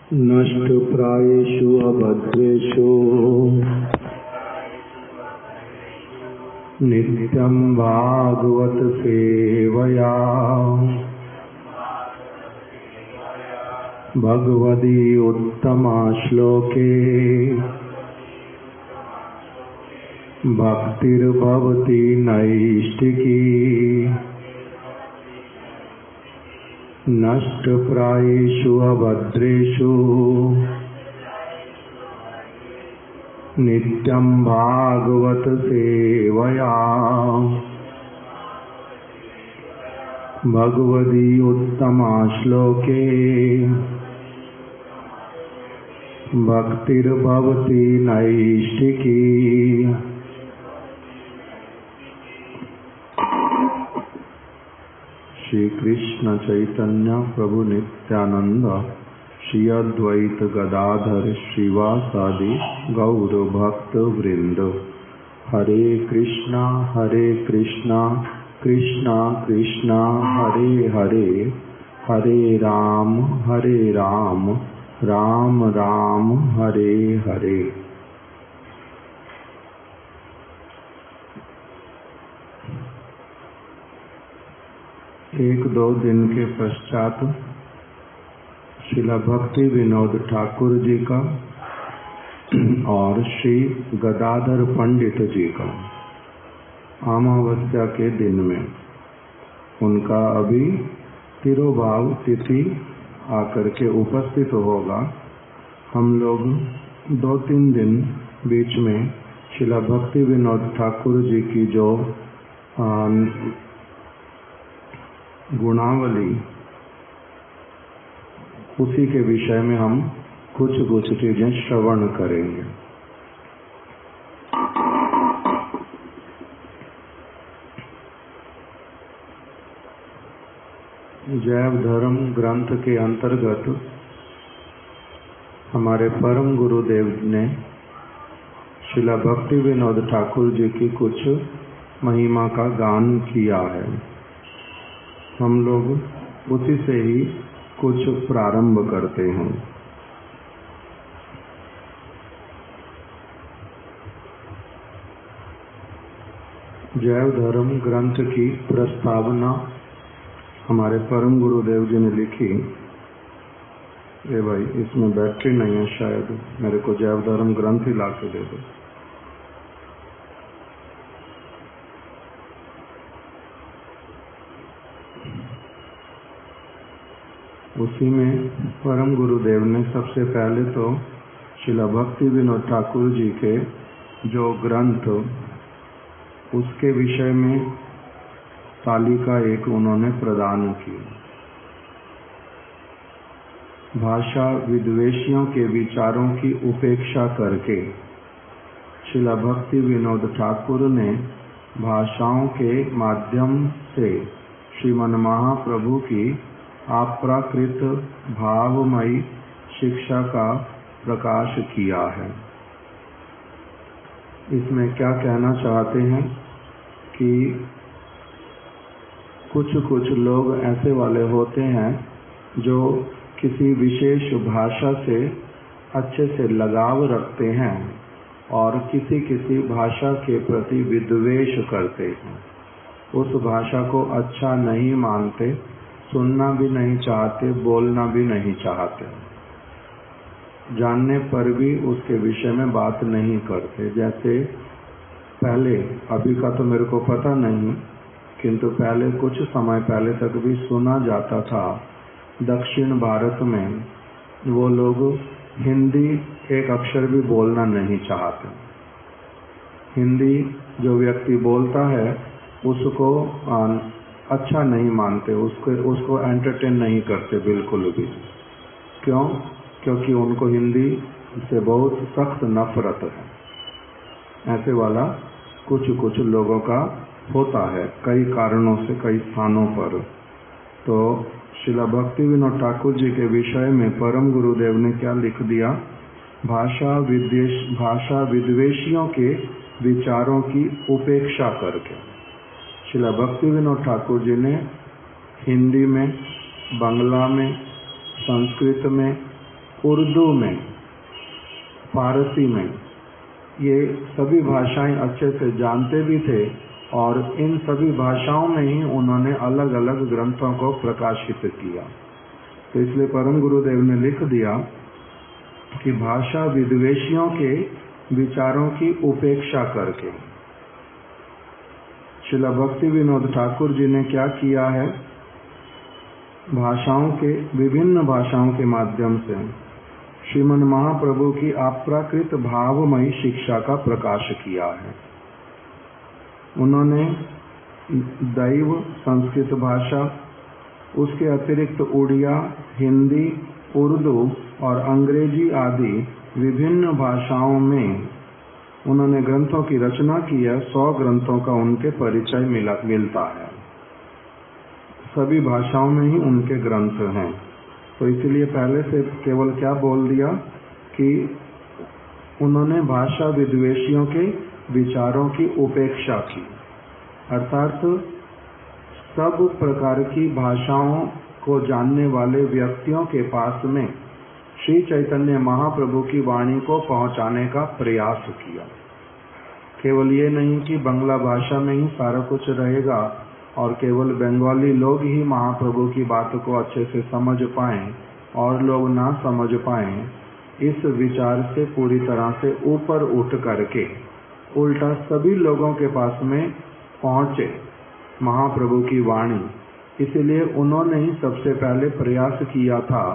नष्टप्रायेषु अभद्रेषु नित्यं भागवत सेवया भगवदी उत्तमा श्लोके भक्तिर्भवति नैष्ठिकी नष्टप्रायेषु अभद्रेषु नित्यं भागवत सेवया भगवदी उत्तमा श्लोके भक्तिर्भवति नैष्ठिकी। श्री कृष्ण चैतन्य प्रभु नित्यानंद श्री अद्वैत गदाधर श्रीवासादि गौर भक्त वृंद। हरे कृष्णा कृष्णा कृष्णा हरे हरे, हरे राम राम राम हरे हरे। एक दो दिन के पश्चात श्रीला भक्ति विनोद ठाकुर जी का और श्री गदाधर पंडित जी का अमावस्या के दिन में उनका अभी तिरुभाव तिथि आकर के उपस्थित होगा। हम लोग 2-3 दिन बीच में श्रीला भक्ति विनोद ठाकुर जी की जो गुणावली, उसी के विषय में हम कुछ चीजें श्रवण करेंगे। जैव धर्म ग्रंथ के अंतर्गत हमारे परम गुरुदेव ने श्रीला भक्ति विनोद ठाकुर जी की कुछ महिमा का गान किया है। हम लोग उसी से ही कुछ प्रारंभ करते हैं। जैव धर्म ग्रंथ की प्रस्तावना हमारे परम गुरुदेव जी ने लिखी। ए भाई, इसमें बैटरी नहीं है शायद, मेरे को जैव धर्म ग्रंथ ही ला के दे दो। उसी में परम गुरुदेव ने सबसे पहले तो श्रीला भक्ति विनोद ठाकुर जी के जो ग्रंथ, उसके विषय में तालिका एक उन्होंने प्रदान की। भाषा विद्वेषियों के विचारों की उपेक्षा करके श्रीला भक्ति विनोद ठाकुर ने भाषाओं के माध्यम से श्रीमन महाप्रभु की अप्राकृत भावमयी शिक्षा का प्रकाश किया है। इसमें क्या कहना चाहते हैं कि कुछ लोग ऐसे वाले होते हैं जो किसी विशेष भाषा से अच्छे से लगाव रखते हैं और किसी भाषा के प्रति विद्वेष करते हैं। उस भाषा को अच्छा नहीं मानते, सुनना भी नहीं चाहते, बोलना भी नहीं चाहते, जानने पर भी उसके विषय में बात नहीं करते। जैसे पहले, अभी का तो मेरे को पता नहीं, किंतु पहले कुछ समय पहले तक भी सुना जाता था दक्षिण भारत में वो लोग हिंदी एक अक्षर भी बोलना नहीं चाहते। हिंदी जो व्यक्ति बोलता है उसको अच्छा नहीं मानते, उसको एंटरटेन नहीं करते बिल्कुल भी। क्यों? क्योंकि उनको हिंदी से बहुत सख्त नफरत है। ऐसे वाला कुछ लोगों का होता है कई कारणों से, कई स्थानों पर। तो श्रीला भक्ति विनोद ठाकुर जी के विषय में परम गुरुदेव ने क्या लिख दिया? भाषा विद्वेषियों के विचारों की उपेक्षा करके श्रीला भक्ति विनोद ठाकुर जी ने हिंदी में, बांग्ला में, संस्कृत में उर्दू में, फारसी में, ये सभी भाषाएं अच्छे से जानते भी थे और इन सभी भाषाओं में ही उन्होंने अलग अलग ग्रंथों को प्रकाशित किया। तो इसलिए परम गुरुदेव ने लिख दिया कि भाषा विद्वेषियों के विचारों की उपेक्षा करके श्रील भक्ति विनोद ठाकुर जी ने क्या किया है, विभिन्न भाषाओं के माध्यम से श्रीमन महाप्रभु की अप्राकृत भावमयी शिक्षा का प्रकाश किया है। उन्होंने दैव संस्कृत भाषा, उसके अतिरिक्त उड़िया, हिंदी, उर्दू और अंग्रेजी आदि विभिन्न भाषाओं में उन्होंने ग्रंथों की रचना की है। 100 ग्रंथों का उनके परिचय मिलता है। सभी भाषाओं में ही उनके ग्रंथ हैं। तो इसलिए पहले से केवल क्या बोल दिया कि उन्होंने भाषा विद्वेषियों के विचारों की उपेक्षा की, अर्थात सब प्रकार की भाषाओं को जानने वाले व्यक्तियों के पास में श्री चैतन्य महाप्रभु की वाणी को पहुंचाने का प्रयास किया। केवल ये नहीं कि बांग्ला भाषा में ही सारा कुछ रहेगा और केवल बंगाली लोग ही महाप्रभु की बात को अच्छे से समझ पाएं और लोग ना समझ पाएं, इस विचार से पूरी तरह से ऊपर उठ करके उल्टा सभी लोगों के पास में पहुंचे महाप्रभु की वाणी। इसलिए उन्होंने ही सबसे पहले प्रयास किया था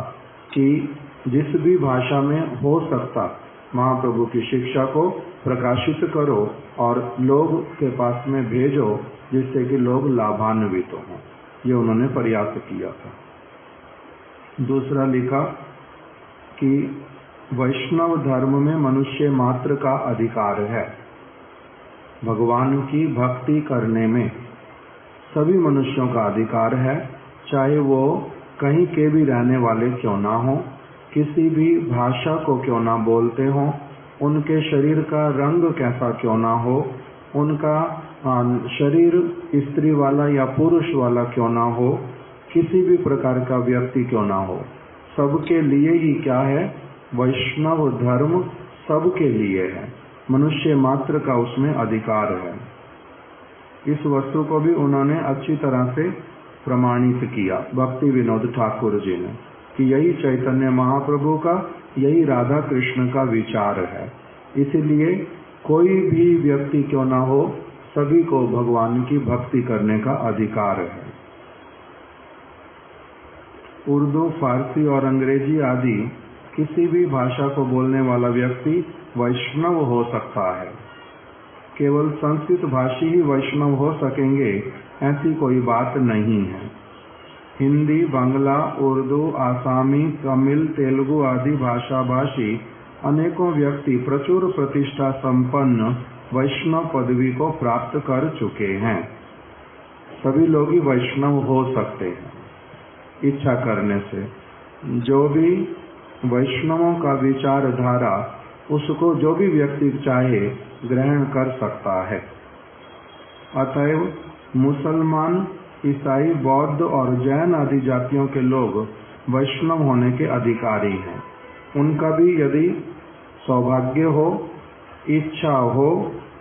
कि जिस भी भाषा में हो सकता महाप्रभु की शिक्षा को प्रकाशित करो और लोग के पास में भेजो, जिससे कि लोग लाभान्वित हों। ये उन्होंने प्रयास किया था। दूसरा लिखा कि वैष्णव धर्म में मनुष्य मात्र का अधिकार है। भगवान की भक्ति करने में सभी मनुष्यों का अधिकार है, चाहे वो कहीं के भी रहने वाले क्यों ना हो, किसी भी भाषा को क्यों ना बोलते हो, उनके शरीर का रंग कैसा क्यों ना हो, उनका शरीर स्त्री वाला या पुरुष वाला क्यों ना हो, किसी भी प्रकार का व्यक्ति क्यों ना हो, सबके लिए ही क्या है, वैष्णव धर्म सबके लिए है। मनुष्य मात्र का उसमें अधिकार है। इस वस्तु को भी उन्होंने अच्छी तरह से प्रमाणित किया भक्ति विनोद ठाकुर जी ने कि यही चैतन्य महाप्रभु का, यही राधा कृष्ण का विचार है। इसीलिए कोई भी व्यक्ति क्यों ना हो, सभी को भगवान की भक्ति करने का अधिकार है। उर्दू, फारसी और अंग्रेजी आदि किसी भी भाषा को बोलने वाला व्यक्ति वैष्णव हो सकता है। केवल संस्कृत भाषी ही वैष्णव हो सकेंगे ऐसी कोई बात नहीं है। हिंदी, बांग्ला, उर्दू, आसामी, तमिल, तेलुगु आदि भाषा भाषी अनेकों व्यक्ति प्रचुर प्रतिष्ठा संपन्न वैष्णव पदवी को प्राप्त कर चुके हैं। सभी लोग ही वैष्णव हो सकते हैं इच्छा करने से। जो भी वैष्णवों का विचारधारा, उसको जो भी व्यक्ति चाहे ग्रहण कर सकता है। अतएव मुसलमान, ईसाई, बौद्ध और जैन आदि जातियों के लोग वैष्णव होने के अधिकारी हैं। उनका भी यदि सौभाग्य हो, इच्छा हो,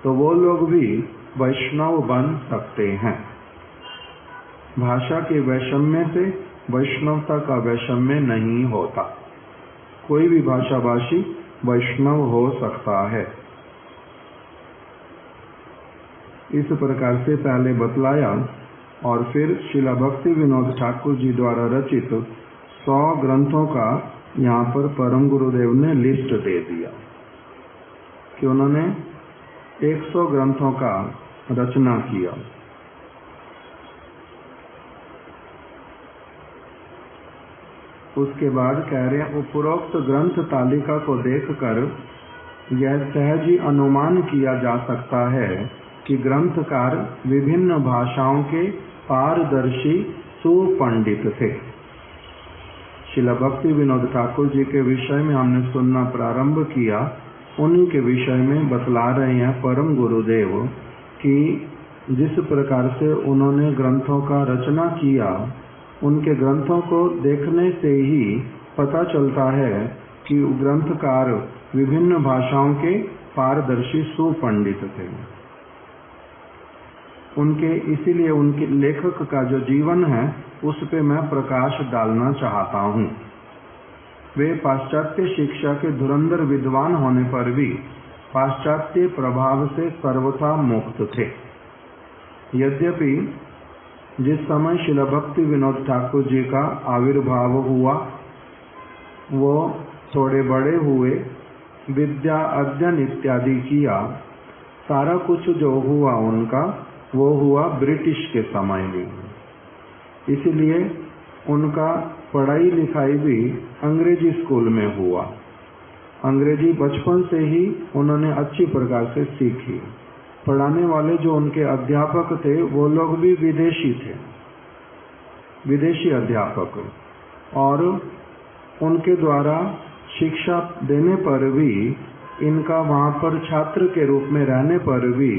तो वो लोग भी वैष्णव बन सकते हैं। भाषा के वैषम्य से वैष्णवता का वैषम्य नहीं होता। कोई भी भाषा भाषी वैष्णव हो सकता है। इस प्रकार से पहले बतलाया और फिर श्रील भक्ति विनोद ठाकुर जी द्वारा रचित 100 ग्रंथों का यहाँ पर परम गुरुदेव ने लिस्ट दे दिया कि उन्होंने 100 ग्रंथों का रचना किया। उसके बाद कह रहे हैं, उपरोक्त ग्रंथ तालिका को देखकर यह सहज ही अनुमान किया जा सकता है कि ग्रंथकार विभिन्न भाषाओं के पारदर्शी सुपंडित थे। श्रील भक्ति विनोद ठाकुर जी के विषय में हमने सुनना प्रारंभ किया। उन्हीं के विषय में बतला रहे हैं परम गुरुदेव कि जिस प्रकार से उन्होंने ग्रंथों का रचना किया, उनके ग्रंथों को देखने से ही पता चलता है कि ग्रंथकार विभिन्न भाषाओं के पारदर्शी सुपंडित थे। उनके इसीलिए उनके लेखक का जो जीवन है उस पे मैं प्रकाश डालना चाहता हूँ। वे पाश्चात्य शिक्षा के धुरंधर विद्वान होने पर भी पाश्चात्य प्रभाव से सर्वथा मुक्त थे। यद्यपि जिस समय श्रील भक्ति विनोद ठाकुर जी का आविर्भाव हुआ वो थोड़े बड़े हुए, विद्या अध्ययन इत्यादि किया, सारा कुछ जो हुआ उनका वो हुआ ब्रिटिश के समय में। इसलिए उनका पढ़ाई लिखाई भी अंग्रेजी स्कूल में हुआ। अंग्रेजी बचपन से ही उन्होंने अच्छी प्रकार से सीखी। पढ़ाने वाले जो उनके अध्यापक थे वो लोग भी विदेशी थे, विदेशी अध्यापक, और उनके द्वारा शिक्षा देने पर भी, इनका वहाँ पर छात्र के रूप में रहने पर भी,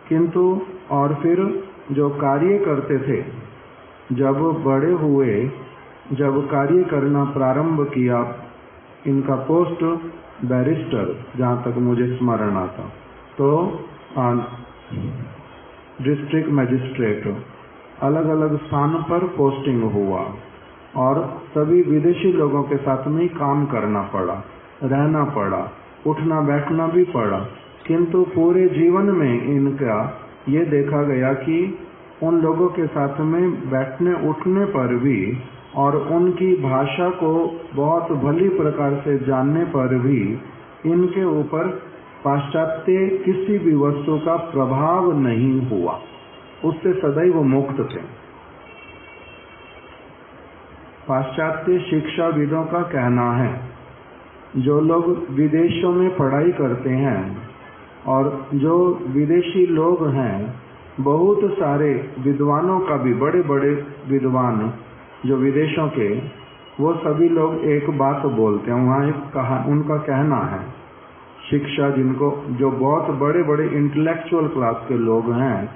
किंतु और फिर जो कार्य करते थे, जब बड़े हुए, जब कार्य करना प्रारंभ किया, इनका पोस्ट बैरिस्टर जहाँ तक मुझे स्मरण आता, तो डिस्ट्रिक्ट मजिस्ट्रेट, अलग अलग स्थान पर पोस्टिंग हुआ और सभी विदेशी लोगों के साथ में ही काम करना पड़ा, रहना पड़ा, उठना बैठना भी पड़ा। किंतु पूरे जीवन में इनका ये देखा गया कि उन लोगों के साथ में बैठने उठने पर भी और उनकी भाषा को बहुत भली प्रकार से जानने पर भी इनके ऊपर पाश्चात्य किसी भी वस्तु का प्रभाव नहीं हुआ, उससे सदैव मुक्त थे। पाश्चात्य शिक्षाविदों का कहना है, जो लोग विदेशों में पढ़ाई करते हैं और जो विदेशी लोग हैं, बहुत सारे विद्वानों का भी, बड़े बड़े विद्वान जो विदेशों के, वो सभी लोग एक बात बोलते हैं। वहाँ उनका कहना है, शिक्षा जिनको, जो बहुत बड़े बड़े इंटेलेक्चुअल क्लास के लोग हैं,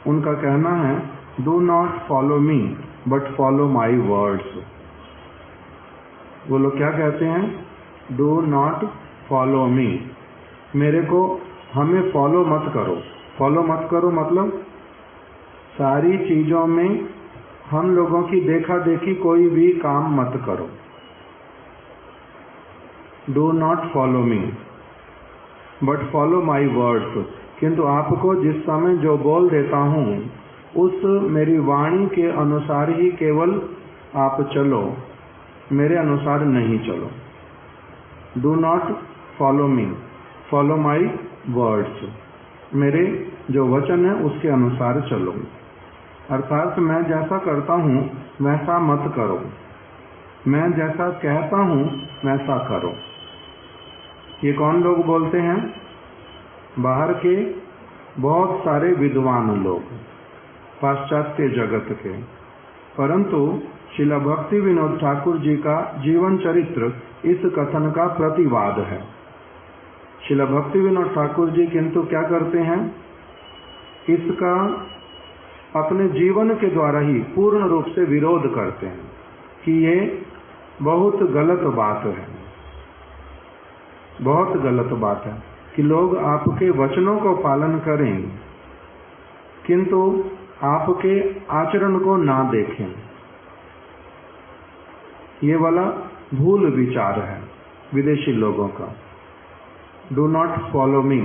उनका कहना है, do not follow me but follow my words. वो लोग क्या कहते हैं? डू नॉट फॉलो मी, मेरे को, हमें फॉलो मत करो। फॉलो मत करो मतलब सारी चीजों में हम लोगों की देखा देखी कोई भी काम मत करो। Do not follow me but follow my words, किंतु आपको जिस समय जो बोल देता हूँ उस मेरी वाणी के अनुसार ही केवल आप चलो, मेरे अनुसार नहीं चलो। Do not follow me, follow my words, मेरे जो वचन है उसके अनुसार चलो। अर्थात मैं जैसा करता हूँ वैसा मत करो, मैं जैसा कहता हूँ वैसा करो। ये कौन लोग बोलते हैं? बाहर के बहुत सारे विद्वान लोग, पाश्चात्य जगत के। परंतु श्रील भक्ति विनोद ठाकुर जी का जीवन चरित्र इस कथन का प्रतिवाद है। श्रील भक्ति विनोद ठाकुर जी किंतु क्या करते हैं? इसका अपने जीवन के द्वारा ही पूर्ण रूप से विरोध करते हैं कि ये बहुत गलत बात है, बहुत गलत बात है कि लोग आपके वचनों को पालन करें किंतु आपके आचरण को ना देखें। ये वाला भूल विचार है विदेशी लोगों का। Do not follow me,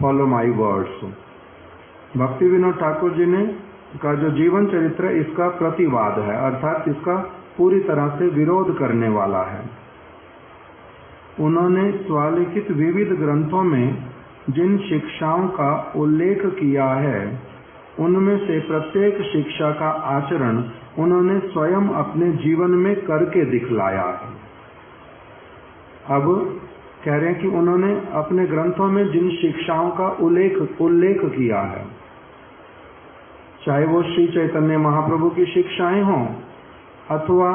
follow my words. भक्ति विनोद ठाकुर जी ने का जो जीवन चरित्र इसका प्रतिवाद है, अर्थात इसका पूरी तरह से विरोध करने वाला है। उन्होंने स्वलिखित विविध ग्रंथों में जिन शिक्षाओं का उल्लेख किया है उनमें से प्रत्येक शिक्षा का आचरण उन्होंने स्वयं अपने जीवन में करके दिखलाया है। अब कह रहे हैं कि उन्होंने अपने ग्रंथों में जिन शिक्षाओं का उल्लेख किया है, चाहे वो श्री चैतन्य महाप्रभु की शिक्षाएं हों अथवा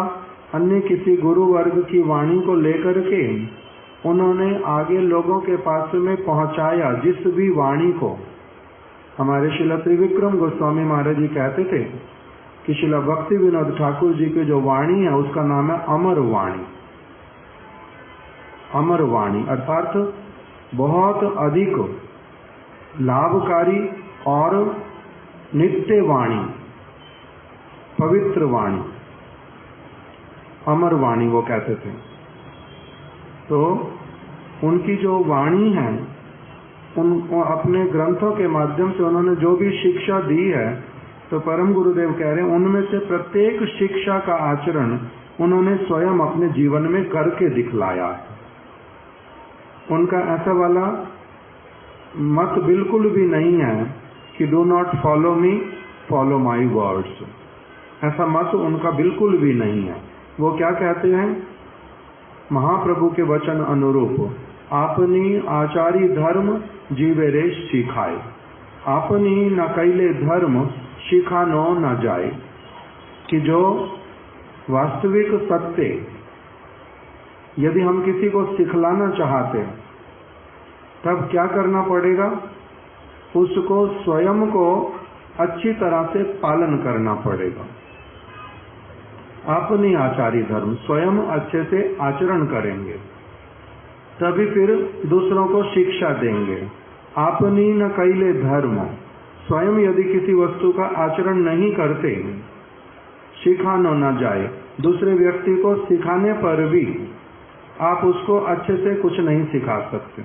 अन्य किसी गुरु वर्ग की वाणी को लेकर के उन्होंने आगे लोगों के पास में पहुंचाया जिस भी वाणी को। हमारे श्रील त्रिविक्रम गोस्वामी महाराज जी कहते थे कि श्रील भक्ति विनोद ठाकुर जी की जो वाणी है उसका नाम है अमर वाणी। अमर वाणी अर्थात बहुत अधिक लाभकारी और नित्य वाणी, पवित्र वाणी, अमर वाणी वो कहते थे। तो उनकी जो वाणी है, उन अपने ग्रंथों के माध्यम से उन्होंने जो भी शिक्षा दी है, तो परम गुरुदेव कह रहे हैं उनमें से प्रत्येक शिक्षा का आचरण उन्होंने स्वयं अपने जीवन में करके दिखलाया है। उनका ऐसा वाला मत बिल्कुल भी नहीं है कि do not follow me, follow my words, ऐसा मत उनका बिल्कुल भी नहीं है। वो क्या कहते हैं, महाप्रभु के वचन अनुरूप, आपनी आचारी धर्म जीवे रे सिखाए, आपनी न कैले धर्म सिखानो न जाए। कि जो वास्तविक सत्य यदि हम किसी को सिखलाना चाहते तब क्या करना पड़ेगा, उसको स्वयं को अच्छी तरह से पालन करना पड़ेगा। अपनी आचारी धर्म स्वयं अच्छे से आचरण करेंगे तभी फिर दूसरों को शिक्षा देंगे। आपनी न कैले धर्म, स्वयं यदि किसी वस्तु का आचरण नहीं करते, सिखानो न जाए, दूसरे व्यक्ति को सिखाने पर भी आप उसको अच्छे से कुछ नहीं सिखा सकते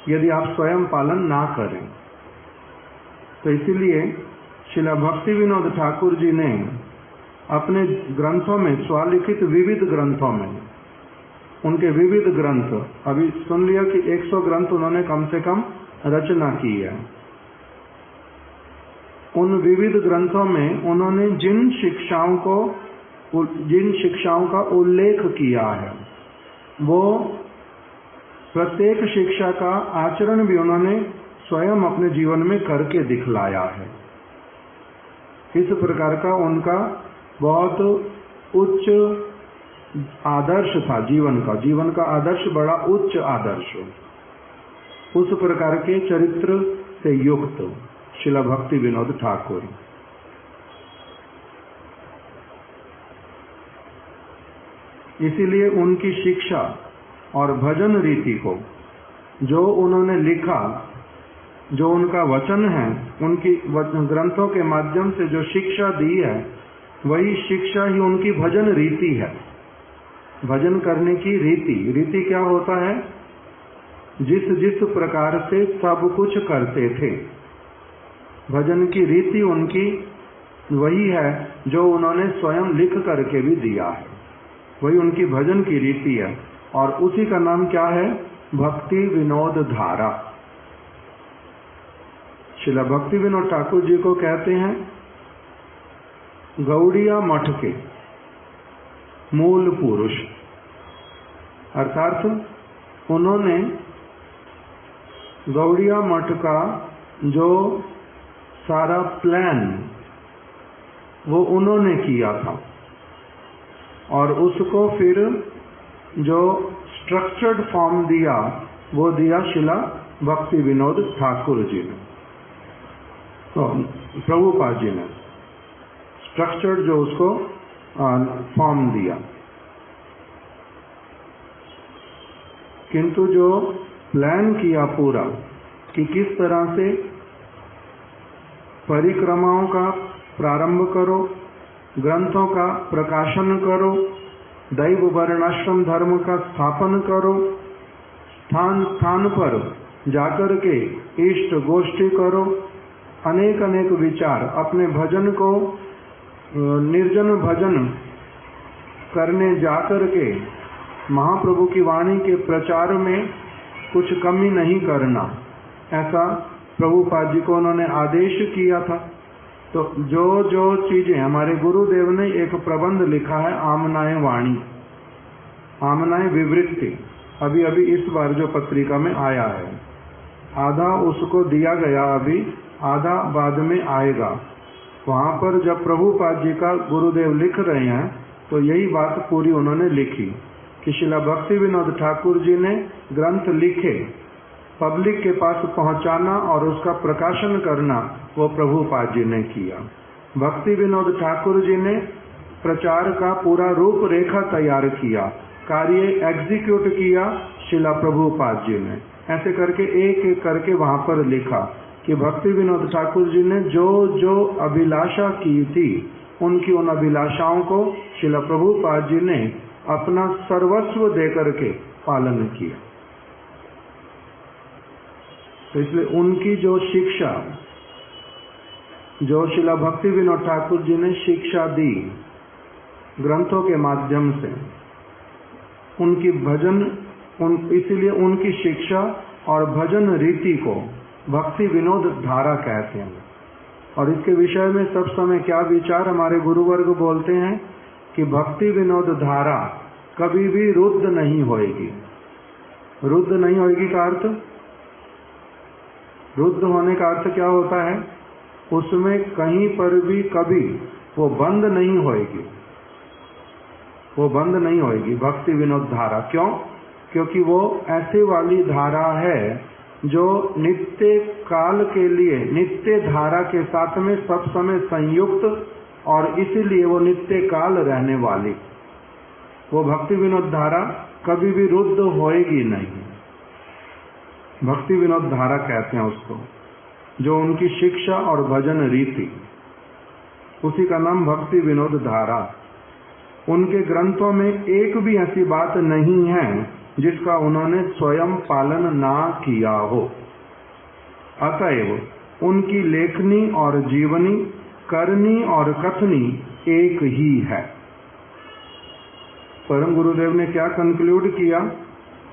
यदि आप स्वयं पालन ना करें। तो इसीलिए श्रील भक्ति विनोद ठाकुर जी ने अपने ग्रंथों में, स्वलिखित विविध ग्रंथों में, उनके विविध ग्रंथ, अभी सुन लिया कि 100 ग्रंथ उन्होंने कम से कम रचना की है। उन विविध ग्रंथों में उन्होंने जिन शिक्षाओं का उल्लेख किया है, वो प्रत्येक शिक्षा का आचरण भी उन्होंने स्वयं अपने जीवन में करके दिखलाया है। इस प्रकार का उनका बहुत उच्च आदर्श था जीवन का आदर्श बड़ा उच्च आदर्श। उस प्रकार के चरित्र से युक्त श्रील भक्ति विनोद ठाकुर। इसीलिए उनकी शिक्षा और भजन रीति को जो उन्होंने लिखा, जो उनका वचन है, उनकी ग्रंथों के माध्यम से जो शिक्षा दी है, वही शिक्षा ही उनकी भजन रीति है। भजन करने की रीति क्या होता है, जिस प्रकार से सब कुछ करते थे, भजन की रीति उनकी वही है जो उन्होंने स्वयं लिख करके भी दिया है, वही उनकी भजन की रीति है। और उसी का नाम क्या है, भक्ति विनोद धारा। श्रील भक्ति विनोद ठाकुर जी को कहते हैं गौड़िया मठ के मूल पुरुष, अर्थात उन्होंने गौड़िया मठ का जो सारा प्लान वो उन्होंने किया था और उसको फिर जो स्ट्रक्चर्ड फॉर्म दिया वो दिया शिला भक्ति विनोद ठाकुर जी ने, तो प्रभुपाद जी ने स्ट्रक्चर्ड जो उसको फॉर्म दिया। किंतु जो प्लान किया पूरा कि किस तरह से परिक्रमाओं का प्रारंभ करो, ग्रंथों का प्रकाशन करो, दैव वर्णाश्रम धर्म का स्थापन करो, स्थान स्थान पर जाकर के इष्ट गोष्ठी करो, अनेक विचार, अपने भजन को निर्जन भजन करने जाकर के महाप्रभु की वाणी के प्रचार में कुछ कमी नहीं करना, ऐसा प्रभुपाद जी को उन्होंने आदेश किया था। तो जो जो चीजें हमारे गुरुदेव ने एक प्रबंध लिखा है, आमनाएं वाणी, आमनाएं विवृत्ति, अभी अभी इस बार जो पत्रिका में आया है, आधा उसको दिया गया, अभी आधा बाद में आएगा। वहां पर जब प्रभुपाद जी का गुरुदेव लिख रहे हैं तो यही बात पूरी उन्होंने लिखी कि श्रील भक्ति विनोद ठाकुर जी ने ग्रंथ लिखे, पब्लिक के पास पहुंचाना और उसका प्रकाशन करना वो प्रभुपाद जी ने किया। भक्ति विनोद ठाकुर जी ने प्रचार का पूरा रूपरेखा तैयार किया, कार्य एग्जीक्यूट किया शिला प्रभुपाद जी ने। ऐसे करके एक एक करके वहां पर लिखा कि भक्ति विनोद ठाकुर जी ने जो जो अभिलाषा की थी उनकी उन अभिलाषाओं को शिला प्रभुपाद जी ने अपना सर्वस्व देकर के पालन किया। तो इसलिए उनकी जो शिक्षा, जो शिला भक्ति विनोद ठाकुर जी ने शिक्षा दी ग्रंथों के माध्यम से, उनकी भजन इसीलिए उनकी शिक्षा और भजन रीति को भक्ति विनोद धारा कहते हैं। और इसके विषय में सब समय क्या विचार हमारे गुरुवर्ग बोलते हैं कि भक्ति विनोद धारा कभी भी रुद्ध नहीं होएगी। रुद्ध नहीं होएगी का अर्थ, रुद्ध होने का अर्थ क्या होता है? उसमें कहीं पर भी कभी वो बंद नहीं होएगी, वो बंद नहीं होएगी भक्ति विनोद धारा। क्यों? क्योंकि वो ऐसी वाली धारा है जो नित्य काल के लिए नित्य धारा के साथ में सब समय संयुक्त, और इसीलिए वो नित्य काल रहने वाली। वो भक्ति विनोद धारा कभी भी रुद्ध होएगी नहीं। भक्ति विनोद धारा कहते हैं उसको, जो उनकी शिक्षा और भजन रीति, उसी का नाम भक्ति विनोद धारा। उनके ग्रंथों में एक भी ऐसी बात नहीं है जिसका उन्होंने स्वयं पालन ना किया हो। अतएव उनकी लेखनी और जीवनी, करनी और कथनी एक ही है। परम गुरुदेव ने क्या कंक्लूड किया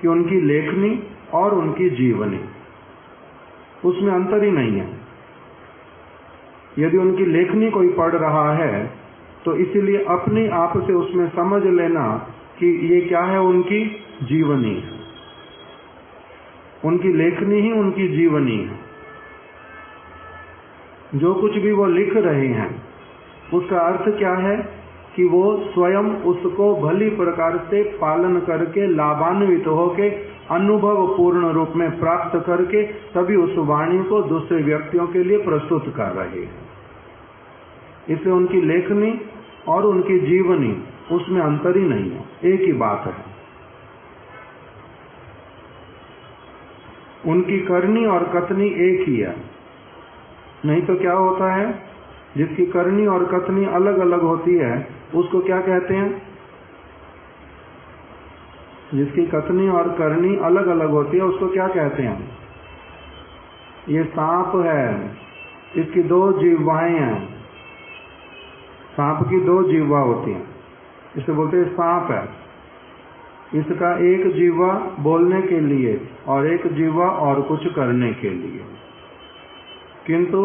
कि उनकी लेखनी और उनकी जीवनी, उसमें अंतर ही नहीं है। यदि उनकी लेखनी कोई पढ़ रहा है तो इसीलिए अपने आप से उसमें समझ लेना कि ये क्या है, उनकी जीवनी है। उनकी लेखनी ही उनकी जीवनी है। जो कुछ भी वो लिख रहे हैं उसका अर्थ क्या है कि वो स्वयं उसको भली प्रकार से पालन करके, लाभान्वित होके, अनुभव पूर्ण रूप में प्राप्त करके तभी उस वाणी को दूसरे व्यक्तियों के लिए प्रस्तुत कर रहे हैं। इसलिए उनकी लेखनी और उनकी जीवनी, उसमें अंतर ही नहीं है, एक ही बात है। उनकी करनी और कथनी एक ही है। नहीं तो क्या होता है, जिसकी करनी और कथनी अलग अलग होती है उसको क्या कहते हैं? जिसकी कथनी और करनी अलग अलग होती है उसको क्या कहते हैं? ये सांप है, इसकी दो जिह्वाएं हैं। सांप की दो जिह्वा होती हैं, इसे बोलते हैं सांप है। इसका एक जिह्वा बोलने के लिए और एक जिह्वा और कुछ करने के लिए। किंतु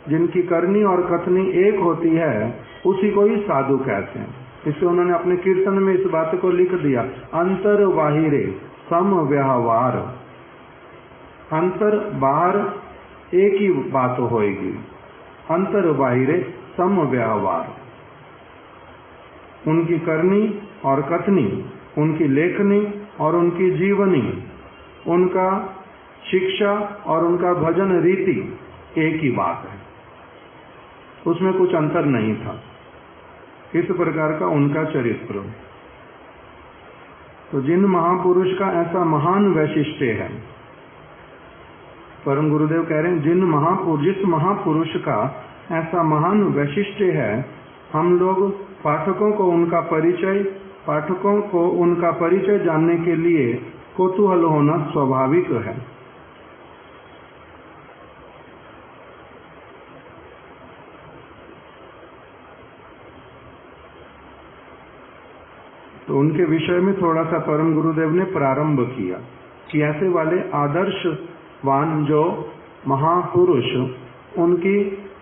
जिनकी करनी और कथनी एक होती है उसी को ही साधु कहते हैं। इसलिए उन्होंने अपने कीर्तन में इस बात को लिख दिया, अंतर बाहिरे सम व्यवहार। अंतर बाहर एक ही बात होएगी, अंतर बाहिरे सम व्यवहार। उनकी करनी और कथनी, उनकी लेखनी और उनकी जीवनी, उनका शिक्षा और उनका भजन रीति एक ही बात है, उसमें कुछ अंतर नहीं था। इस प्रकार का उनका चरित्र। तो जिन महापुरुष का ऐसा महान वैशिष्ट्य है, परम गुरुदेव कह रहे हैं जिस महापुरुष का ऐसा महान वैशिष्ट्य है, हम लोग पाठकों को उनका परिचय जानने के लिए कौतूहल होना स्वाभाविक है। तो उनके विषय में थोड़ा सा परम गुरुदेव ने प्रारंभ किया कि ऐसे वाले आदर्शवान जो महापुरुष, उनकी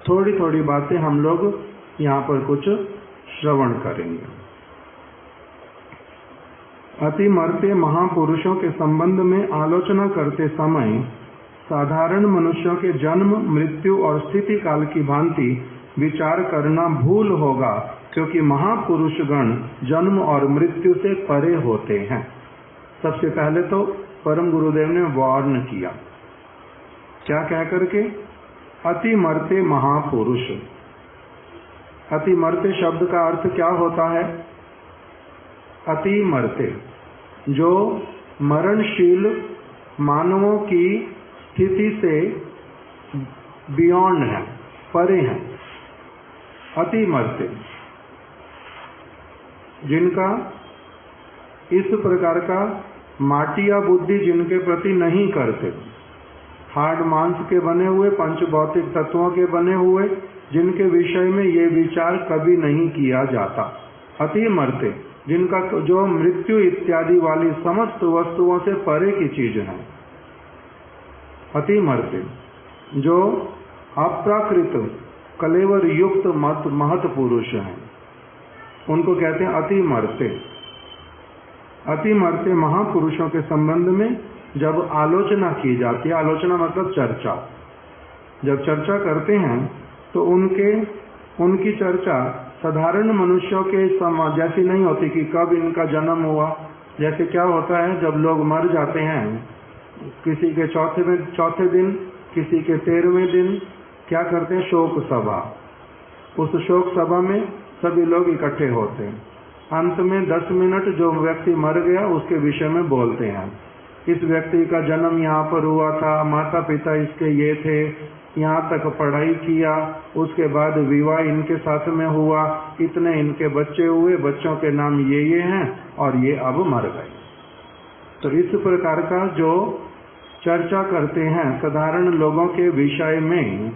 थोड़ी थोड़ी बातें हम लोग यहाँ पर कुछ श्रवण करेंगे। अतिमर्त्य महापुरुषों के संबंध में आलोचना करते समय साधारण मनुष्यों के जन्म, मृत्यु और स्थिति काल की भांति विचार करना भूल होगा, क्योंकि महापुरुष गण जन्म और मृत्यु से परे होते हैं। सबसे पहले तो परम गुरुदेव ने वार्न किया, क्या कह करके? अतिमर्त्य महापुरुष। अतिमर्त्य शब्द का अर्थ क्या होता है? अतिमर्त्य, जो मरणशील मानवों की स्थिति से बियॉन्ड हैं, परे हैं, अति मरते, जिनका इस प्रकार का माटिया बुद्धि जिनके प्रति नहीं करते, हार्ड मांस के बने हुए, पंच भौतिक तत्वों के बने हुए, जिनके विषय में ये विचार कभी नहीं किया जाता, अति मरते, जिनका जो मृत्यु इत्यादि वाली समस्त वस्तुओं से परे की चीज है, अति मरते, जो अप्राकृत कलेवर युक्त महत पुरुष हैं, उनको कहते हैं अति मरते। अति मरते महापुरुषों के संबंध में जब आलोचना की जाती है, आलोचना मतलब चर्चा, जब चर्चा करते हैं तो उनकी चर्चा साधारण मनुष्यों के जैसी नहीं होती कि कब इनका जन्म हुआ। जैसे क्या होता है जब लोग मर जाते हैं, किसी के चौथे दिन, किसी के 13वें दिन क्या करते हैं, शोक सभा। उस शोक सभा में सभी लोग इकट्ठे होते हैं, अंत में 10 मिनट जो व्यक्ति मर गया उसके विषय में बोलते हैं। इस व्यक्ति का जन्म यहाँ पर हुआ था, माता पिता इसके ये थे, यहाँ तक पढ़ाई किया, उसके बाद विवाह इनके साथ में हुआ, इतने इनके बच्चे हुए, बच्चों के नाम ये हैं और ये अब मर गए। तो इस प्रकार का जो चर्चा करते हैं साधारण लोगों के विषय में,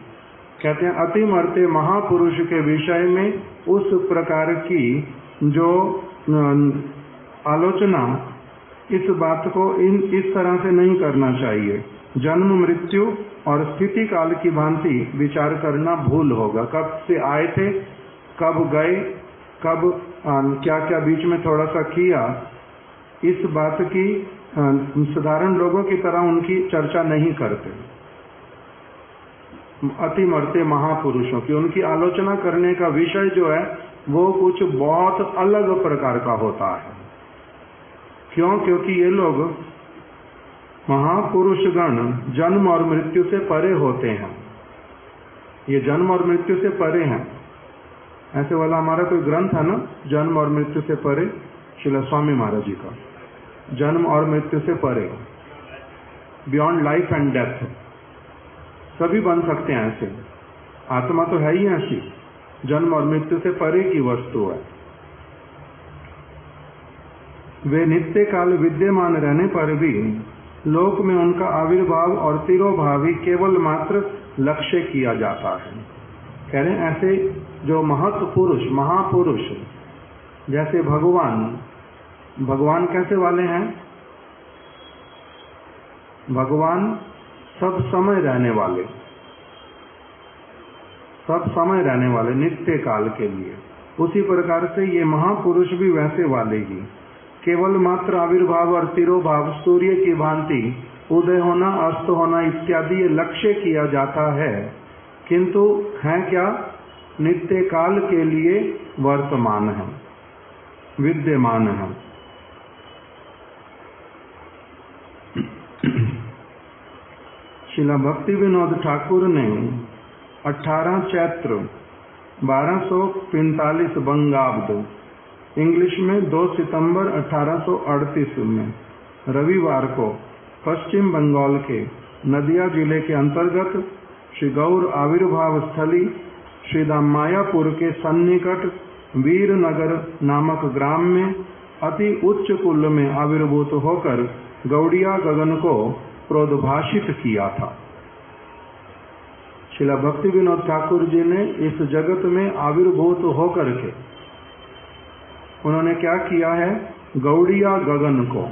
कहते हैं अति मरते महापुरुष के विषय में उस प्रकार की जो आलोचना, इस बात को इस तरह से नहीं करना चाहिए। जन्म मृत्यु और स्थिति काल की भांति विचार करना भूल होगा। कब से आए थे, कब गए, कब क्या क्या बीच में थोड़ा सा किया, इस बात की साधारण लोगों की तरह उनकी चर्चा नहीं करते। अति मरते महापुरुषों की उनकी आलोचना करने का विषय जो है वो कुछ बहुत अलग प्रकार का होता है। क्यों? क्योंकि ये लोग महापुरुषगण जन्म और मृत्यु से परे होते हैं। ये जन्म और मृत्यु से परे हैं। ऐसे वाला हमारा कोई ग्रंथ है ना, जन्म और मृत्यु से परे, श्रील स्वामी महाराज जी का, जन्म और मृत्यु से परे, बियॉन्ड लाइफ एंड डेथ। सभी बन सकते हैं ऐसे, आत्मा तो है ही ऐसी, जन्म और मृत्यु से परे की वस्तु है। वे नित्य काल विद्यमान रहने पर भी लोक में उनका आविर्भाव और तिरोभावी केवल मात्र लक्ष्य किया जाता है। कह रहे हैं ऐसे जो महत्पुरुष, महापुरुष, जैसे भगवान कैसे वाले हैं? भगवान सब समय रहने वाले, सब समय रहने वाले, नित्य काल के लिए। उसी प्रकार से ये महापुरुष भी वैसे वाले ही, केवल मात्र आविर्भाव और तिरोभाव, सूर्य की भांति उदय होना, अस्त होना इत्यादि लक्ष्य किया जाता है, किंतु है क्या? नित्य काल के लिए वर्तमान है, विद्यमान है। श्रील भक्ति विनोद ठाकुर ने 18 चैत्र 1245 बंगाब्द, इंग्लिश में 2 सितंबर 1838 में रविवार को पश्चिम बंगाल के नदिया जिले के अंतर्गत श्री गौर आविर्भाव स्थली श्रीधाम मायापुर के सन्निकट वीरनगर नामक ग्राम में अति उच्च कुल में आविर्भूत होकर गौड़िया गगन को प्रोद्भाषित किया था। श्रील भक्ति विनोद ठाकुर जी ने इस जगत में आविर्भूत होकर के उन्होंने क्या किया है? गौड़िया गगन को,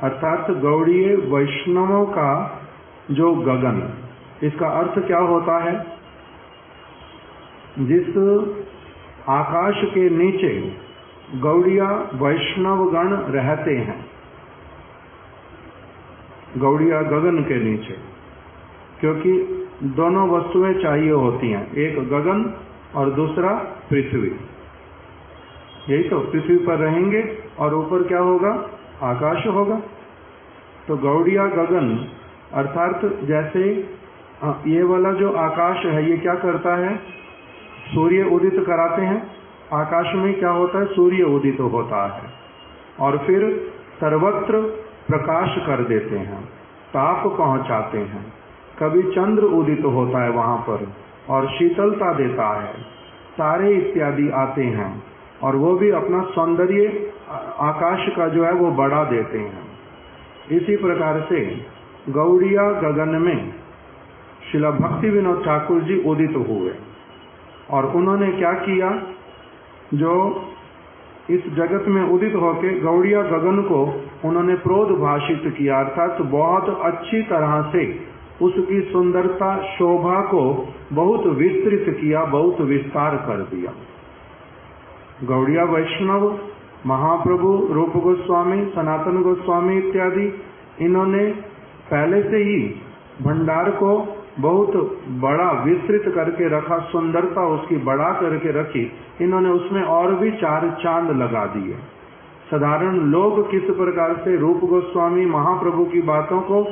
अर्थात गौड़ीय वैष्णवों का जो गगन, इसका अर्थ क्या होता है? जिस आकाश के नीचे गौड़िया वैष्णवगण रहते हैं, गौड़िया गगन के नीचे, क्योंकि दोनों वस्तुएं चाहिए होती हैं, एक गगन और दूसरा पृथ्वी। यही तो, पृथ्वी पर रहेंगे और ऊपर क्या होगा? आकाश होगा। तो गौड़िया गगन अर्थात जैसे ये वाला जो आकाश है, ये क्या करता है? सूर्य उदित कराते हैं। आकाश में क्या होता है? सूर्य उदित होता है और फिर सर्वत्र प्रकाश कर देते हैं, ताप पहुंचाते हैं। कभी चंद्र उदित होता है वहां पर और शीतलता देता है, तारे इत्यादि आते हैं और वो भी अपना सौंदर्य आकाश का जो है वो बढ़ा देते हैं। इसी प्रकार से गौड़िया गगन में श्रील भक्ति विनोद ठाकुर जी उदित हुए और उन्होंने क्या किया, जो इस जगत में उदित होकर गौड़िया गगन को उन्होंने प्रोद्भाषित किया, अर्थात बहुत अच्छी तरह से उसकी सुंदरता शोभा को बहुत विस्तृत किया, बहुत विस्तार कर दिया। गौड़िया वैष्णव महाप्रभु रूप गोस्वामी, सनातन गोस्वामी इत्यादि, इन्होंने पहले से ही भंडार को बहुत बड़ा विस्तृत करके रखा, सुंदरता उसकी बढ़ा करके रखी। इन्होंने उसमें और भी 4 चांद लगा दिए। साधारण लोग किस प्रकार से रूप गोस्वामी महाप्रभु की बातों को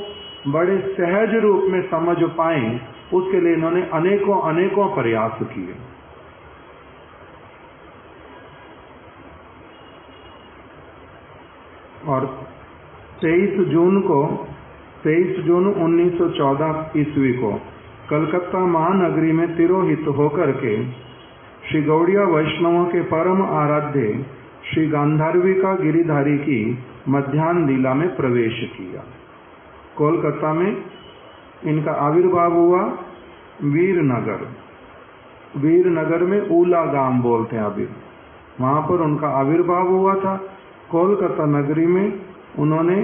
बड़े सहज रूप में समझ पाएं, उसके लिए इन्होंने अनेकों अनेकों प्रयास किए। और 23 जून 1914 ईस्वी को कलकत्ता महानगरी में तिरोहित होकर के श्री गौड़िया वैष्णवों के परम आराध्य श्री गांधार्विका गिरिधारी की मध्याह्न लीला में प्रवेश किया। कोलकाता में इनका आविर्भाव हुआ। वीरनगर में ऊला गांव बोलते हैं अभी, वहां पर उनका आविर्भाव हुआ था। कोलकाता नगरी में उन्होंने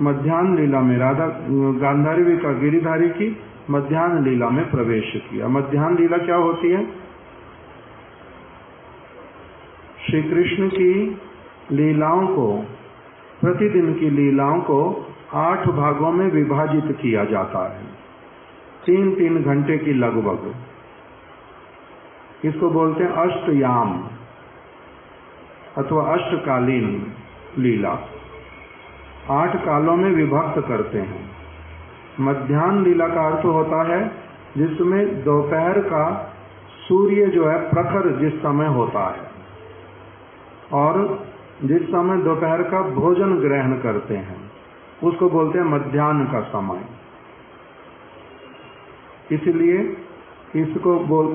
मध्याह्न लीला में राधा गांधार्विका गिरिधारी की मध्याह्न लीला में प्रवेश किया। मध्याह्न लीला क्या होती है? श्री कृष्ण की लीलाओं को, प्रतिदिन की लीलाओं को 8 भागों में विभाजित किया जाता है, 3-3 घंटे की लगभग। इसको बोलते हैं अष्टयाम अथवा अष्टकालीन लीला। 8 कालों में विभक्त करते हैं। मध्याह्न लीला का अर्थ होता है जिसमें दोपहर का सूर्य जो है प्रखर जिस समय होता है और जिस समय दोपहर का भोजन ग्रहण करते हैं, उसको बोलते हैं मध्याह्न का समय। इसलिए इसको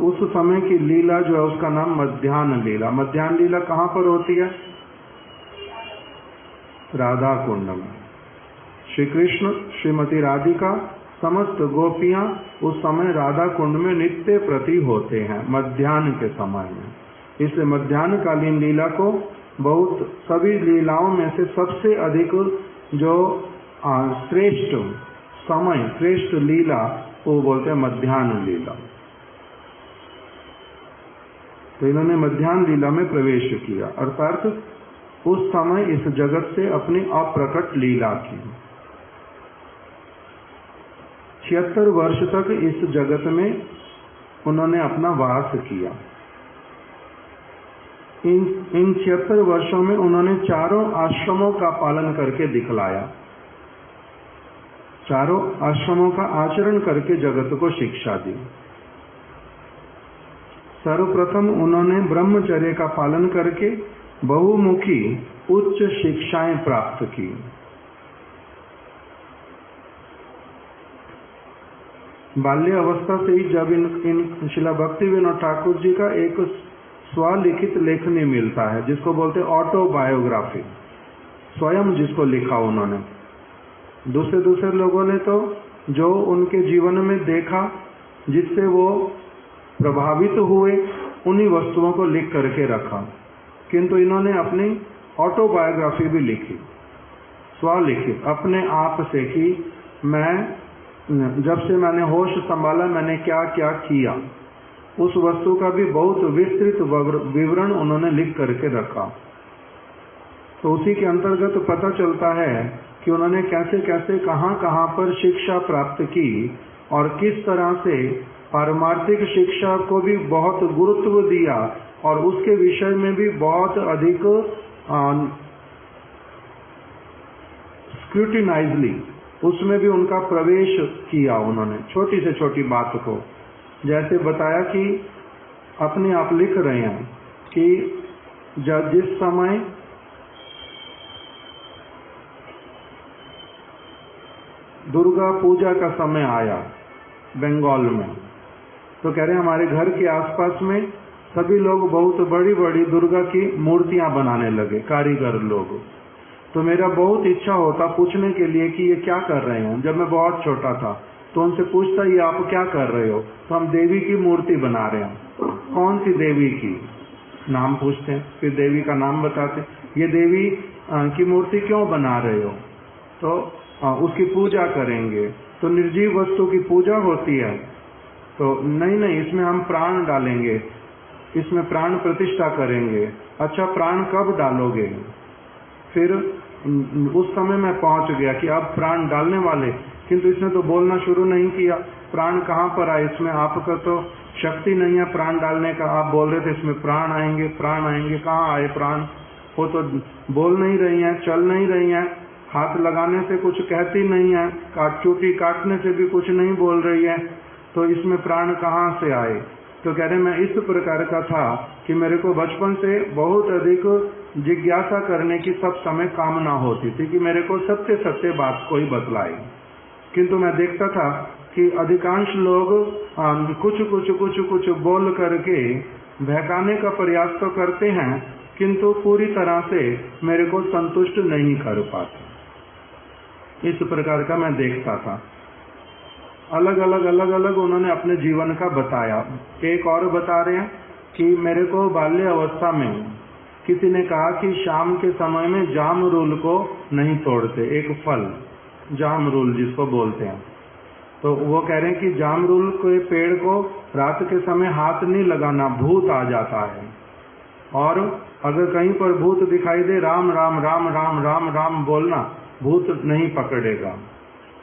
उस समय की लीला जो है उसका नाम मध्याह्न लीला। मध्याह्न लीला कहाँ पर होती है? राधा कुंड में। श्री कृष्ण, श्रीमती राधिका, समस्त गोपियां उस समय राधा कुंड में नित्य प्रति होते हैं मध्याह्न के समय में। इसलिए मध्याह्न कालीन लीला को बहुत, सभी लीलाओं में से सबसे अधिक जो श्रेष्ठ समय, श्रेष्ठ लीला, वो बोलते हैं मध्याह्न लीला। तो इन्होंने मध्याह्न लीला में प्रवेश किया, अर्थात उस समय इस जगत से अपनी अप्रकट लीला की। 76 वर्ष तक इस जगत में उन्होंने अपना वास किया। इन 76 वर्षों में उन्होंने 4 आश्रमों का पालन करके दिखलाया, 4 आश्रमों का आचरण करके जगत को शिक्षा दी। सर्वप्रथम उन्होंने ब्रह्मचर्य का पालन करके बहुमुखी उच्च शिक्षाएं प्राप्त की। बाल्य अवस्था से ही जब इन श्रील भक्ति विनोद ठाकुर जी का एक स्वलिखित लेखनी मिलता है जिसको बोलते हैं ऑटोबायोग्राफी, स्वयं जिसको लिखा उन्होंने। दूसरे लोगों ने तो जो उनके जीवन में देखा, जिससे वो प्रभावित हुए, उन्हीं वस्तुओं को लिख करके रखा, किंतु इन्होंने अपनी ऑटोबायोग्राफी भी लिखी, स्वलिखित, अपने आप से कि मैं जब से मैंने होश संभाला मैंने क्या क्या किया, उस वस्तु का भी बहुत विस्तृत विवरण उन्होंने लिख करके रखा। तो उसी के अंतर्गत पता चलता है कि उन्होंने कैसे कैसे कहाँ पर शिक्षा प्राप्त की और किस तरह से पारमार्थिक शिक्षा को भी बहुत गुरुत्व दिया और उसके विषय में भी बहुत अधिक स्क्रूटिनाइजली उसमें भी उनका प्रवेश किया उन्होंने, छोटी से छोटी बात को। जैसे बताया कि अपने आप लिख रहे हैं कि जिस समय दुर्गा पूजा का समय आया बंगाल में, तो कह रहे हमारे घर के आसपास में सभी लोग बहुत बड़ी बड़ी दुर्गा की मूर्तियां बनाने लगे, कारीगर लोग। तो मेरा बहुत इच्छा होता पूछने के लिए कि ये क्या कर रहे हैं। जब मैं बहुत छोटा था तो उनसे पूछता, ये आप क्या कर रहे हो? तो हम देवी की मूर्ति बना रहे हैं। कौन सी देवी की? नाम पूछते हैं, फिर देवी का नाम बताते, ये देवी की मूर्ति क्यों बना रहे हो? तो उसकी पूजा करेंगे। तो निर्जीव वस्तु की पूजा होती है। तो नहीं, इसमें हम प्राण डालेंगे, इसमें प्राण प्रतिष्ठा करेंगे। अच्छा, प्राण कब डालोगे? फिर उस समय मैं पहुंच गया कि अब प्राण डालने वाले, किंतु इसने तो बोलना शुरू नहीं किया। प्राण कहाँ पर आए? इसमें आपका तो शक्ति नहीं है प्राण डालने का। आप बोल रहे थे इसमें प्राण आएंगे, प्राण आएंगे। कहाँ आए प्राण? वो तो बोल नहीं रही हैं, चल नहीं रही हैं, हाथ लगाने से कुछ कहती नहीं है, चोटी काटने से भी कुछ नहीं बोल रही है। तो इसमें प्राण कहाँ से आए? तो कह रहे मैं इस प्रकार का था कि मेरे को बचपन से बहुत अधिक जिज्ञासा करने की सब समय कामना होती थी कि मेरे को सत्य सत्य बात कोई बतलाए। किंतु मैं देखता था कि अधिकांश लोग कुछ बोल करके बहकाने का प्रयास तो करते हैं, किंतु पूरी तरह से मेरे को संतुष्ट नहीं कर पाते। इस प्रकार का मैं देखता था। अलग अलग उन्होंने अपने जीवन का बताया। एक और बता रहे हैं कि मेरे को बाल्य अवस्था में किसी ने कहा कि शाम के समय में जाम रूल को नहीं तोड़ते, एक फल जाम रूल जिसको बोलते हैं। तो वो कह रहे हैं कि जाम रूल के पेड़ को रात के समय हाथ नहीं लगाना, भूत आ जाता है। और अगर कहीं पर भूत दिखाई दे, राम राम राम राम राम राम बोलना, भूत नहीं पकड़ेगा।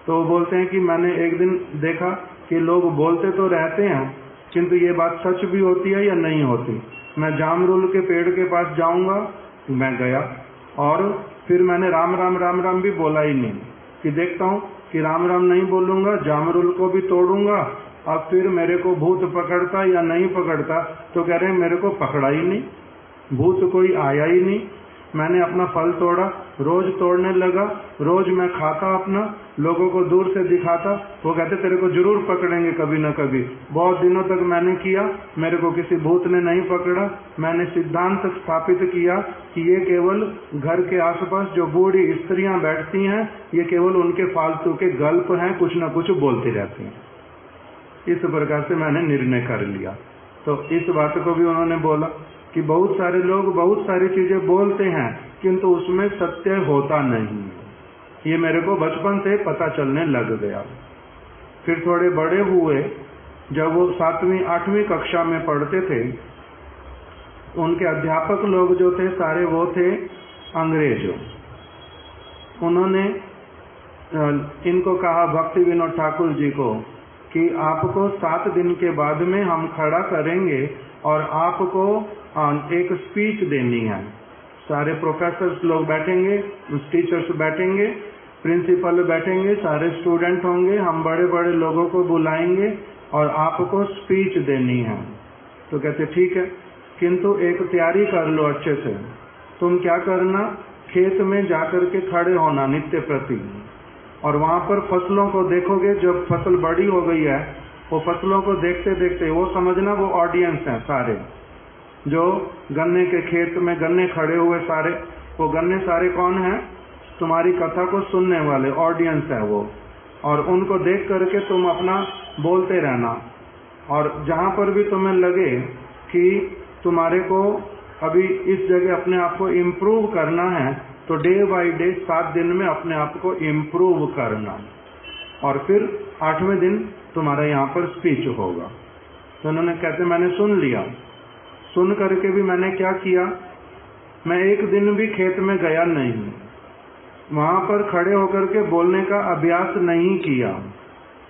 तो वो बोलते हैं कि मैंने एक दिन देखा कि लोग बोलते तो रहते हैं, किंतु ये बात सच भी होती है या नहीं होती। मैं जामरूल के पेड़ के पास जाऊंगा, मैं गया और फिर मैंने राम राम राम राम भी बोला ही नहीं, कि देखता हूँ कि राम राम नहीं बोलूंगा, जामरूल को भी तोड़ूंगा। अब फिर मेरे को भूत पकड़ता या नहीं पकड़ता? तो कह रहे हैं मेरे को पकड़ा ही नहीं, भूत कोई आया ही नहीं। मैंने अपना फल तोड़ा, रोज तोड़ने लगा, रोज मैं खाता अपना, लोगों को दूर से दिखाता। वो कहते तेरे को जरूर पकड़ेंगे कभी न कभी। बहुत दिनों तक मैंने किया, मेरे को किसी भूत ने नहीं पकड़ा। मैंने सिद्धांत स्थापित किया कि ये केवल घर के आसपास जो बूढ़ी स्त्रियां बैठती हैं, ये केवल उनके फालतू के गल्प हैं, कुछ न कुछ बोलती रहती हैं। इस प्रकार से मैंने निर्णय कर लिया। तो इस बात को भी उन्होंने बोला कि बहुत सारे लोग बहुत सारी चीजें बोलते हैं, किंतु उसमें सत्य होता नहीं। ये मेरे को बचपन से पता चलने लग गया। फिर थोड़े बड़े हुए, जब वो 7वीं 8वीं कक्षा में पढ़ते थे, उनके अध्यापक लोग जो थे सारे वो थे अंग्रेज। उन्होंने इनको कहा, भक्ति विनोद ठाकुर जी को, कि आपको 7 दिन के बाद में हम खड़ा करेंगे और आपको एक स्पीच देनी है। सारे प्रोफेसर्स लोग बैठेंगे, टीचर्स बैठेंगे, प्रिंसिपल बैठेंगे, सारे स्टूडेंट होंगे, हम बड़े बड़े लोगों को बुलाएंगे और आपको स्पीच देनी है। तो कहते ठीक है, किंतु एक तैयारी कर लो अच्छे से। तुम क्या करना, खेत में जाकर के खड़े होना नित्य प्रति, और वहां पर फसलों को देखोगे। जब फसल बड़ी हो गई है, वो फसलों को देखते देखते, वो समझना वो ऑडियंस है सारे, जो गन्ने के खेत में गन्ने खड़े हुए सारे, वो गन्ने सारे कौन है? तुम्हारी कथा को सुनने वाले ऑडियंस है वो। और उनको देख करके तुम अपना बोलते रहना, और जहां पर भी तुम्हें लगे कि तुम्हारे को अभी इस जगह अपने आप को इम्प्रूव करना है, तो डे बाय डे 7 दिन में अपने आप को इम्प्रूव करना, और फिर 8वें दिन तुम्हारा यहाँ पर स्पीच होगा। तो उन्होंने कहते मैंने सुन लिया। सुन करके भी मैंने क्या किया, मैं एक दिन भी खेत में गया नहीं, वहां पर खड़े होकर के बोलने का अभ्यास नहीं किया।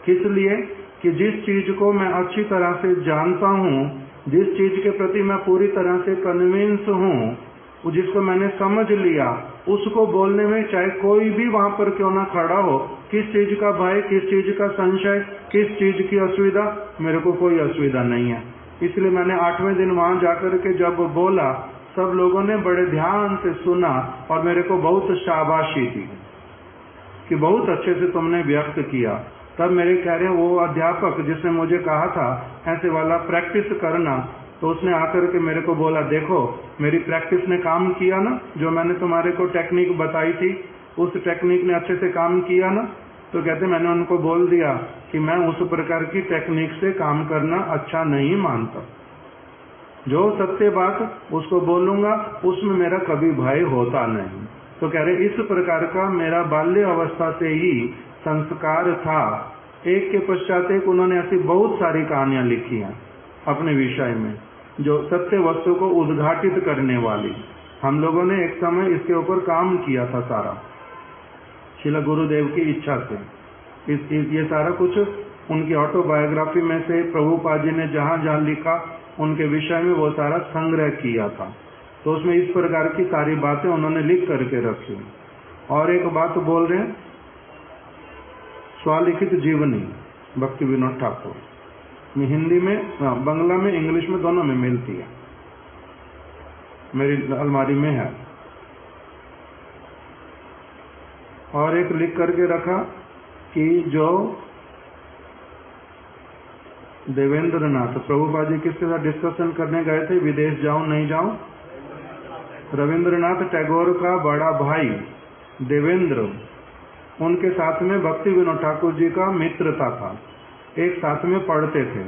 किस लिए? कि जिस चीज को मैं अच्छी तरह से जानता हूँ, जिस चीज के प्रति मैं पूरी तरह से कन्विंस हूँ, जिसको मैंने समझ लिया, उसको बोलने में चाहे कोई भी वहां पर क्यों ना खड़ा हो, किस चीज का भय, किस चीज का संशय, किस चीज की असुविधा, मेरे को कोई असुविधा नहीं है। इसलिए मैंने 8वें दिन वहां जाकर के जब बोला, सब लोगों ने बड़े ध्यान से सुना और मेरे को बहुत शाबाशी दी। कि बहुत अच्छे से तुमने व्यक्त किया। तब मेरे कह रहे वो अध्यापक जिसने मुझे कहा था ऐसे वाला प्रैक्टिस करना, तो उसने आकर के मेरे को बोला, देखो मेरी प्रैक्टिस ने काम किया ना, जो मैंने तुम्हारे को टेक्निक बताई थी उस टेक्निक ने अच्छे से काम किया ना। तो कहते मैंने उनको बोल दिया कि मैं उस प्रकार की टेक्निक से काम करना अच्छा नहीं मानता, जो सत्य बात उसको बोलूंगा उसमें मेरा कभी भय होता नहीं। तो कह रहे इस प्रकार का मेरा बाल्य अवस्था से ही संस्कार था। एक के पश्चात एक उन्होंने ऐसी बहुत सारी कहानियां लिखी हैं अपने विषय में, जो सत्य वस्तु को उद्घाटित करने वाली। हम लोगों ने एक समय इसके ऊपर काम किया था सारा, श्रील गुरुदेव की इच्छा से। ये सारा कुछ उनकी ऑटोबायोग्राफी में से प्रभुपाद जी ने जहां जहां लिखा उनके विषय में वो सारा संग्रह किया था। तो उसमें इस प्रकार की सारी बातें उन्होंने लिख करके रखी। और एक बात बोल रहे हैं, स्वलिखित जीवनी भक्ति विनोद ठाकुर में हिंदी में, बंगला में, इंग्लिश में, दोनों में मिलती है, मेरी अलमारी में है। और एक लिख करके रखा कि जो देवेंद्र नाथ, प्रभुपाद जी किसके साथ डिस्कशन करने गए थे, विदेश जाऊं नहीं जाऊं, रविंद्रनाथ टैगोर का बड़ा भाई देवेंद्र, उनके साथ में भक्ति विनोद ठाकुर जी का मित्रता था, एक साथ में पढ़ते थे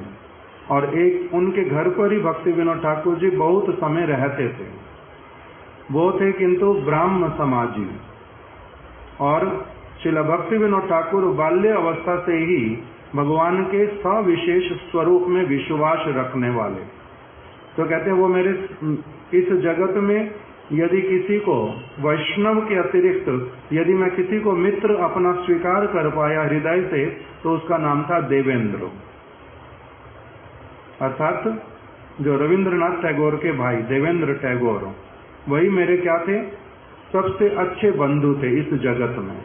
और एक उनके घर पर ही भक्ति विनोद ठाकुर जी बहुत समय रहते थे। वो थे किंतु ब्राह्म समाजी, और श्रील भक्ति विनोद ठाकुर बाल्य अवस्था से ही भगवान के सविशेष स्वरूप में विश्वास रखने वाले। तो कहते हैं वो मेरे इस जगत में यदि किसी को वैष्णव के अतिरिक्त यदि मैं किसी को मित्र अपना स्वीकार कर पाया हृदय से, तो उसका नाम था देवेंद्र, अर्थात जो रविंद्रनाथ टैगोर के भाई देवेंद्र टैगोर, वही मेरे क्या थे, सबसे अच्छे बंधु थे इस जगत में।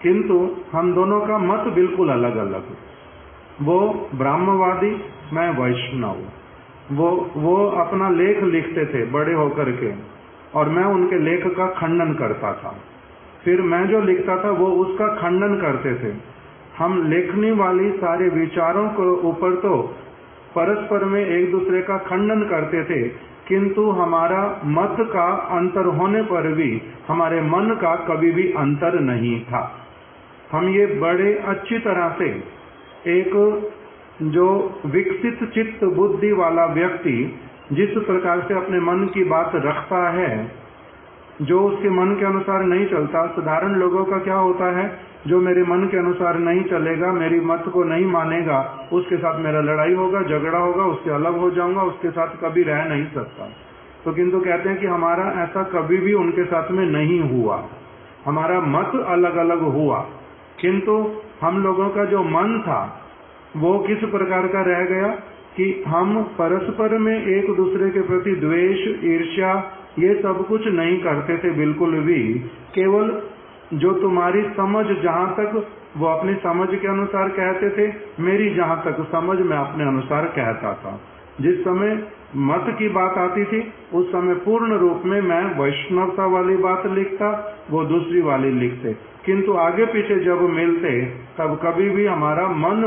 किंतु हम दोनों का मत बिल्कुल अलग अलग, वो ब्राह्मवादी, मैं वैष्णव। वो अपना लेख लिखते थे बड़े होकर के, और मैं उनके लेख का खंडन करता था। फिर मैं जो लिखता था वो उसका खंडन करते थे। हम लेखनी वाली सारे विचारों के ऊपर तो परस्पर में एक दूसरे का खंडन करते थे, किंतु हमारा मत का अंतर होने पर भी हमारे मन का कभी भी अंतर नहीं था। हम ये बड़े अच्छी तरह से, एक जो विकसित चित्त बुद्धि वाला व्यक्ति जिस प्रकार से अपने मन की बात रखता है, जो उसके मन के अनुसार नहीं चलता। साधारण लोगों का क्या होता है, जो मेरे मन के अनुसार नहीं चलेगा, मेरी मत को नहीं मानेगा, उसके साथ मेरा लड़ाई होगा, झगड़ा होगा, उससे अलग हो जाऊंगा, उसके साथ कभी रह नहीं सकता। तो किंतु कहते हैं कि हमारा ऐसा कभी भी उनके साथ में नहीं हुआ, हमारा मत अलग अलग हुआ, किंतु हम लोगों का जो मन था वो किस प्रकार का रह गया कि हम परस्पर में एक दूसरे के प्रति द्वेष, ईर्ष्या, ये सब कुछ नहीं करते थे बिल्कुल भी। केवल जो तुम्हारी समझ जहां तक, वो अपनी समझ के अनुसार कहते थे, मेरी जहां तक समझ मैं अपने अनुसार कहता था। जिस समय मत की बात आती थी उस समय पूर्ण रूप में मैं वैष्णवता वाली बात लिखता, वो दूसरी वाली लिखते, किंतु आगे पीछे जब मिलते तब कभी भी हमारा मन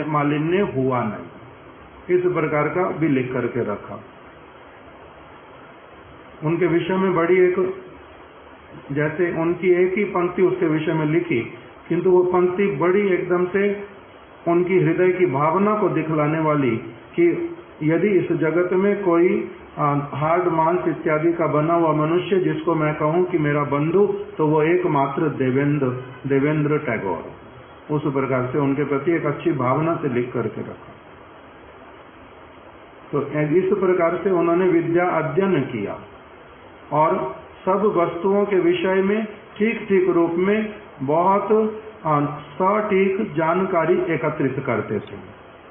मालिन्य हुआ नहीं। इस प्रकार का भी लिख करके रखा। उनके विषय में बड़ी एक, जैसे उनकी एक ही पंक्ति उसके विषय में लिखी, किंतु वो पंक्ति बड़ी एकदम से उनकी हृदय की भावना को दिखलाने वाली कि यदि इस जगत में कोई हार्ड मांस इत्यादि का बना हुआ मनुष्य जिसको मैं कहूं कि मेरा बंधु, तो वो एकमात्र देवेंद्र टैगोर। उस प्रकार से उनके प्रति एक अच्छी भावना से लिख करके रखा। तो इस प्रकार से उन्होंने विद्या अध्ययन किया और सब वस्तुओं के विषय में ठीक ठीक रूप में बहुत सटीक जानकारी एकत्रित करते थे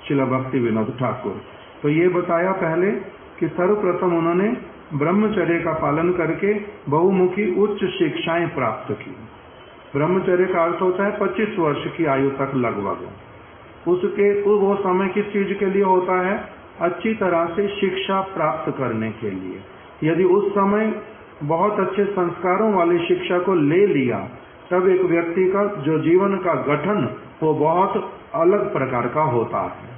श्रील भक्ति विनोद ठाकुर। तो ये बताया पहले कि सर्वप्रथम उन्होंने ब्रह्मचर्य का पालन करके बहुमुखी उच्च शिक्षाएं प्राप्त की। ब्रह्मचर्य का अर्थ होता है 25 वर्ष की आयु तक लगभग। उसके वो समय किस चीज के लिए होता है, अच्छी तरह से शिक्षा प्राप्त करने के लिए। यदि उस समय बहुत अच्छे संस्कारों वाली शिक्षा को ले लिया, तब एक व्यक्ति का जो जीवन का गठन वो बहुत अलग प्रकार का होता है।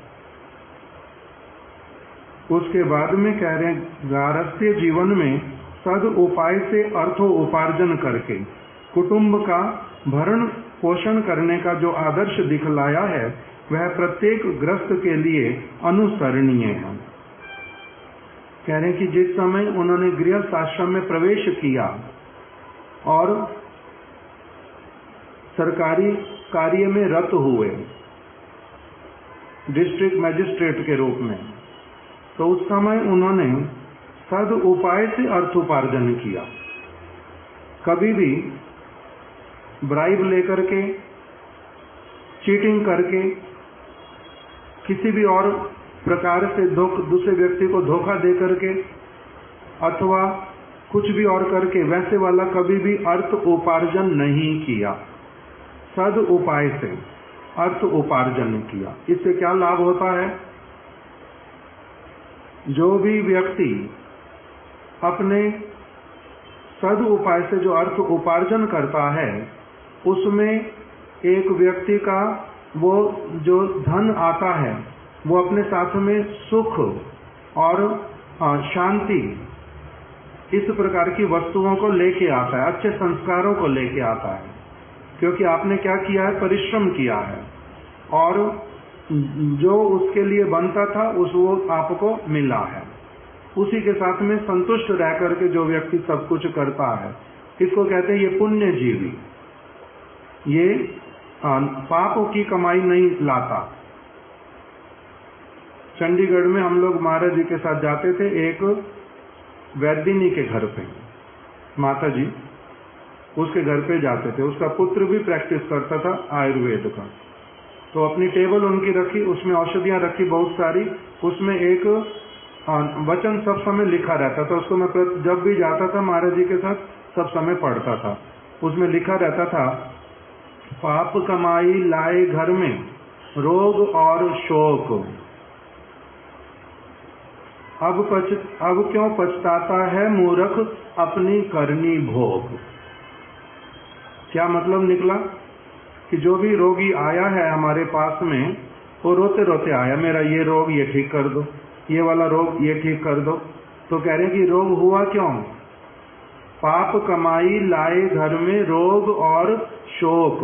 उसके बाद में कह रहे हैं, गारस्थ्य जीवन में सद उपाय से अर्थो उपार्जन करके कुटुंब का भरण पोषण करने का जो आदर्श दिखलाया है वह प्रत्येक ग्रस्त के लिए अनुसरणीय है। कह रहे हैं कि जिस समय उन्होंने गृहस्थ आश्रम में प्रवेश किया और सरकारी कार्य में रत हुए डिस्ट्रिक्ट मजिस्ट्रेट के रूप में, तो उस समय उन्होंने सद उपाय से अर्थोपार्जन किया। कभी भी ब्राइब लेकर के, चीटिंग करके, किसी भी और प्रकार से दूसरे व्यक्ति को धोखा दे करके अथवा कुछ भी और करके वैसे वाला कभी भी अर्थ उपार्जन नहीं किया। सद उपाय से अर्थ उपार्जन किया। इससे क्या लाभ होता है? जो भी व्यक्ति अपने सद उपाय से जो अर्थ उपार्जन करता है उसमें एक व्यक्ति का वो जो धन आता है वो अपने साथ में सुख और शांति इस प्रकार की वस्तुओं को लेके आता है, अच्छे संस्कारों को लेके आता है, क्योंकि आपने क्या किया है? परिश्रम किया है और जो उसके लिए बनता था उस वो आपको मिला है। उसी के साथ में संतुष्ट रह करके जो व्यक्ति सब कुछ करता है इसको कहते हैं ये पुण्य जीवी। ये पापों की कमाई नहीं लाता। चंडीगढ़ में हम लोग महाराज जी के साथ जाते थे, एक वैद्यनी के घर पे, माता जी उसके घर पे जाते थे। उसका पुत्र भी प्रैक्टिस करता था आयुर्वेद का, तो अपनी टेबल उनकी रखी, उसमें औषधियां रखी बहुत सारी, उसमें एक वचन सब समय लिखा रहता था। उसको मैं जब भी जाता था महाराज जी के साथ सब समय पढ़ता था। उसमें लिखा रहता था, पाप कमाई लाए घर में रोग और शोक, अब क्यों पछताता है मूर्ख अपनी करनी भोग। क्या मतलब निकला कि जो भी रोगी आया है हमारे पास में वो रोते रोते आया, मेरा ये रोग ये ठीक कर दो, ये वाला रोग ये ठीक कर दो। तो कह रहे हैं कि रोग हुआ क्यों? पाप कमाई लाए घर में रोग और शोक।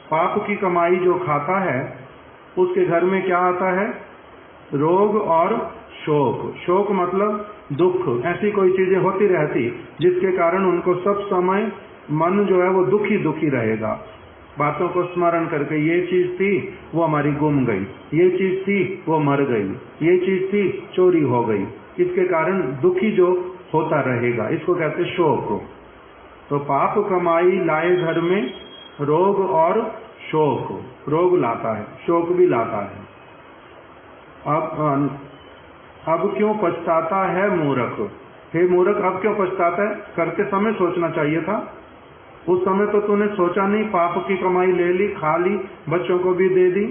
पाप की कमाई जो खाता है उसके घर में क्या आता है? रोग और शोक। शोक मतलब दुख, ऐसी कोई चीजें होती रहती जिसके कारण उनको सब समय मन जो है वो दुखी दुखी रहेगा। बातों को स्मरण करके, ये चीज थी वो हमारी गुम गई, ये चीज थी वो मर गई, ये चीज थी चोरी हो गई, इसके कारण दुखी जो होता रहेगा, इसको कहते शोक। तो पाप कमाई लाए घर में रोग और शोक, रोग लाता है, शोक भी लाता है। अब क्यों पछताता है मूर्ख? हे मूर्ख, अब क्यों पछताता है? करते समय सोचना चाहिए था। उस समय तो तूने सोचा नहीं, पाप की कमाई ले ली, खा ली, बच्चों को भी दे दी।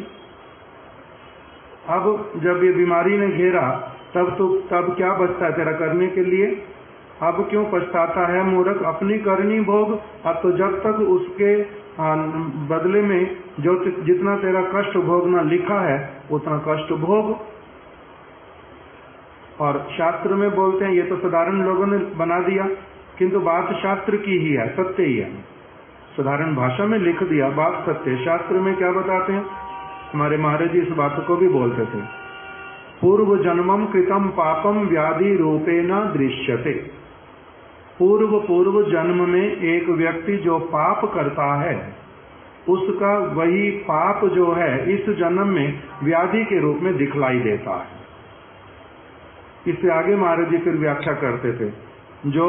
अब जब ये बीमारी ने घेरा तब क्या बचता है तेरा करने के लिए? अब क्यों पछताता है मूर्ख अपनी करनी भोग। अब तो जब तक उसके बदले में जो जितना तेरा कष्ट भोगना लिखा है उतना कष्ट भोग। और शास्त्र में बोलते हैं, ये तो साधारण लोगों ने बना दिया, किंतु बात शास्त्र की ही है, सत्य ही है। साधारण भाषा में लिख दिया, बात सत्य। शास्त्र में क्या बताते हैं? हमारे महाराज जी इस बात को भी बोलते थे, पूर्व जन्मम कृतम पापम व्याधि रूपेण दृश्यते। पूर्व जन्म में एक व्यक्ति जो पाप करता है उसका वही पाप जो है इस जन्म में व्याधि के रूप में दिखलाई देता है। इससे आगे महाराज जी फिर व्याख्या करते थे, जो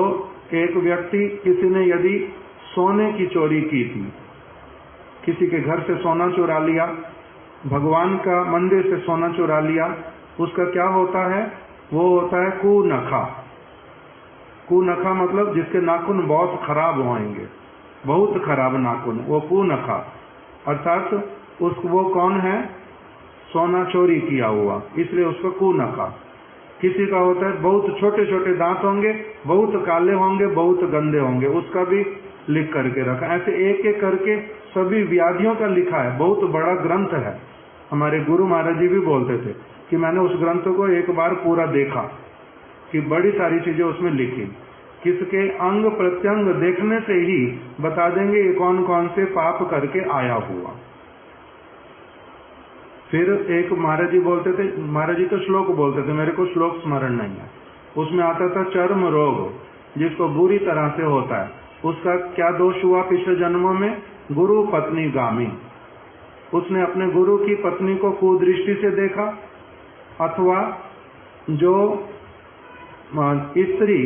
एक व्यक्ति, किसी ने यदि सोने की चोरी की थी, किसी के घर से सोना चुरा लिया, भगवान का मंदिर से सोना चुरा लिया, उसका क्या होता है? वो होता है कुनखा। कुनखा मतलब जिसके नाखून बहुत खराब होंगे, बहुत खराब नाखून, वो कुनखा। अर्थात वो कौन है? सोना चोरी किया हुआ, इसलिए उसको कुनखा। किसी का होता है बहुत छोटे छोटे दांत होंगे, बहुत काले होंगे, बहुत गंदे होंगे, उसका भी लिख करके रखा। ऐसे एक एक करके सभी व्याधियों का लिखा है, बहुत बड़ा ग्रंथ है। हमारे गुरु महाराज जी भी बोलते थे कि मैंने उस ग्रंथ को एक बार पूरा देखा कि बड़ी सारी चीजें उसमें लिखी, किसके अंग प्रत्यंग देखने से ही बता देंगे ये कौन कौन से पाप करके आया हुआ। फिर एक महाराज जी बोलते थे, महाराज जी तो श्लोक बोलते थे, मेरे को श्लोक स्मरण नहीं है, उसमें आता था चर्म रोग जिसको बुरी तरह से होता है, उसका क्या दोष हुआ पिछले जन्मों में? गुरु पत्नी गामी। उसने अपने गुरु की पत्नी को कुदृष्टि से देखा, अथवा जो स्त्री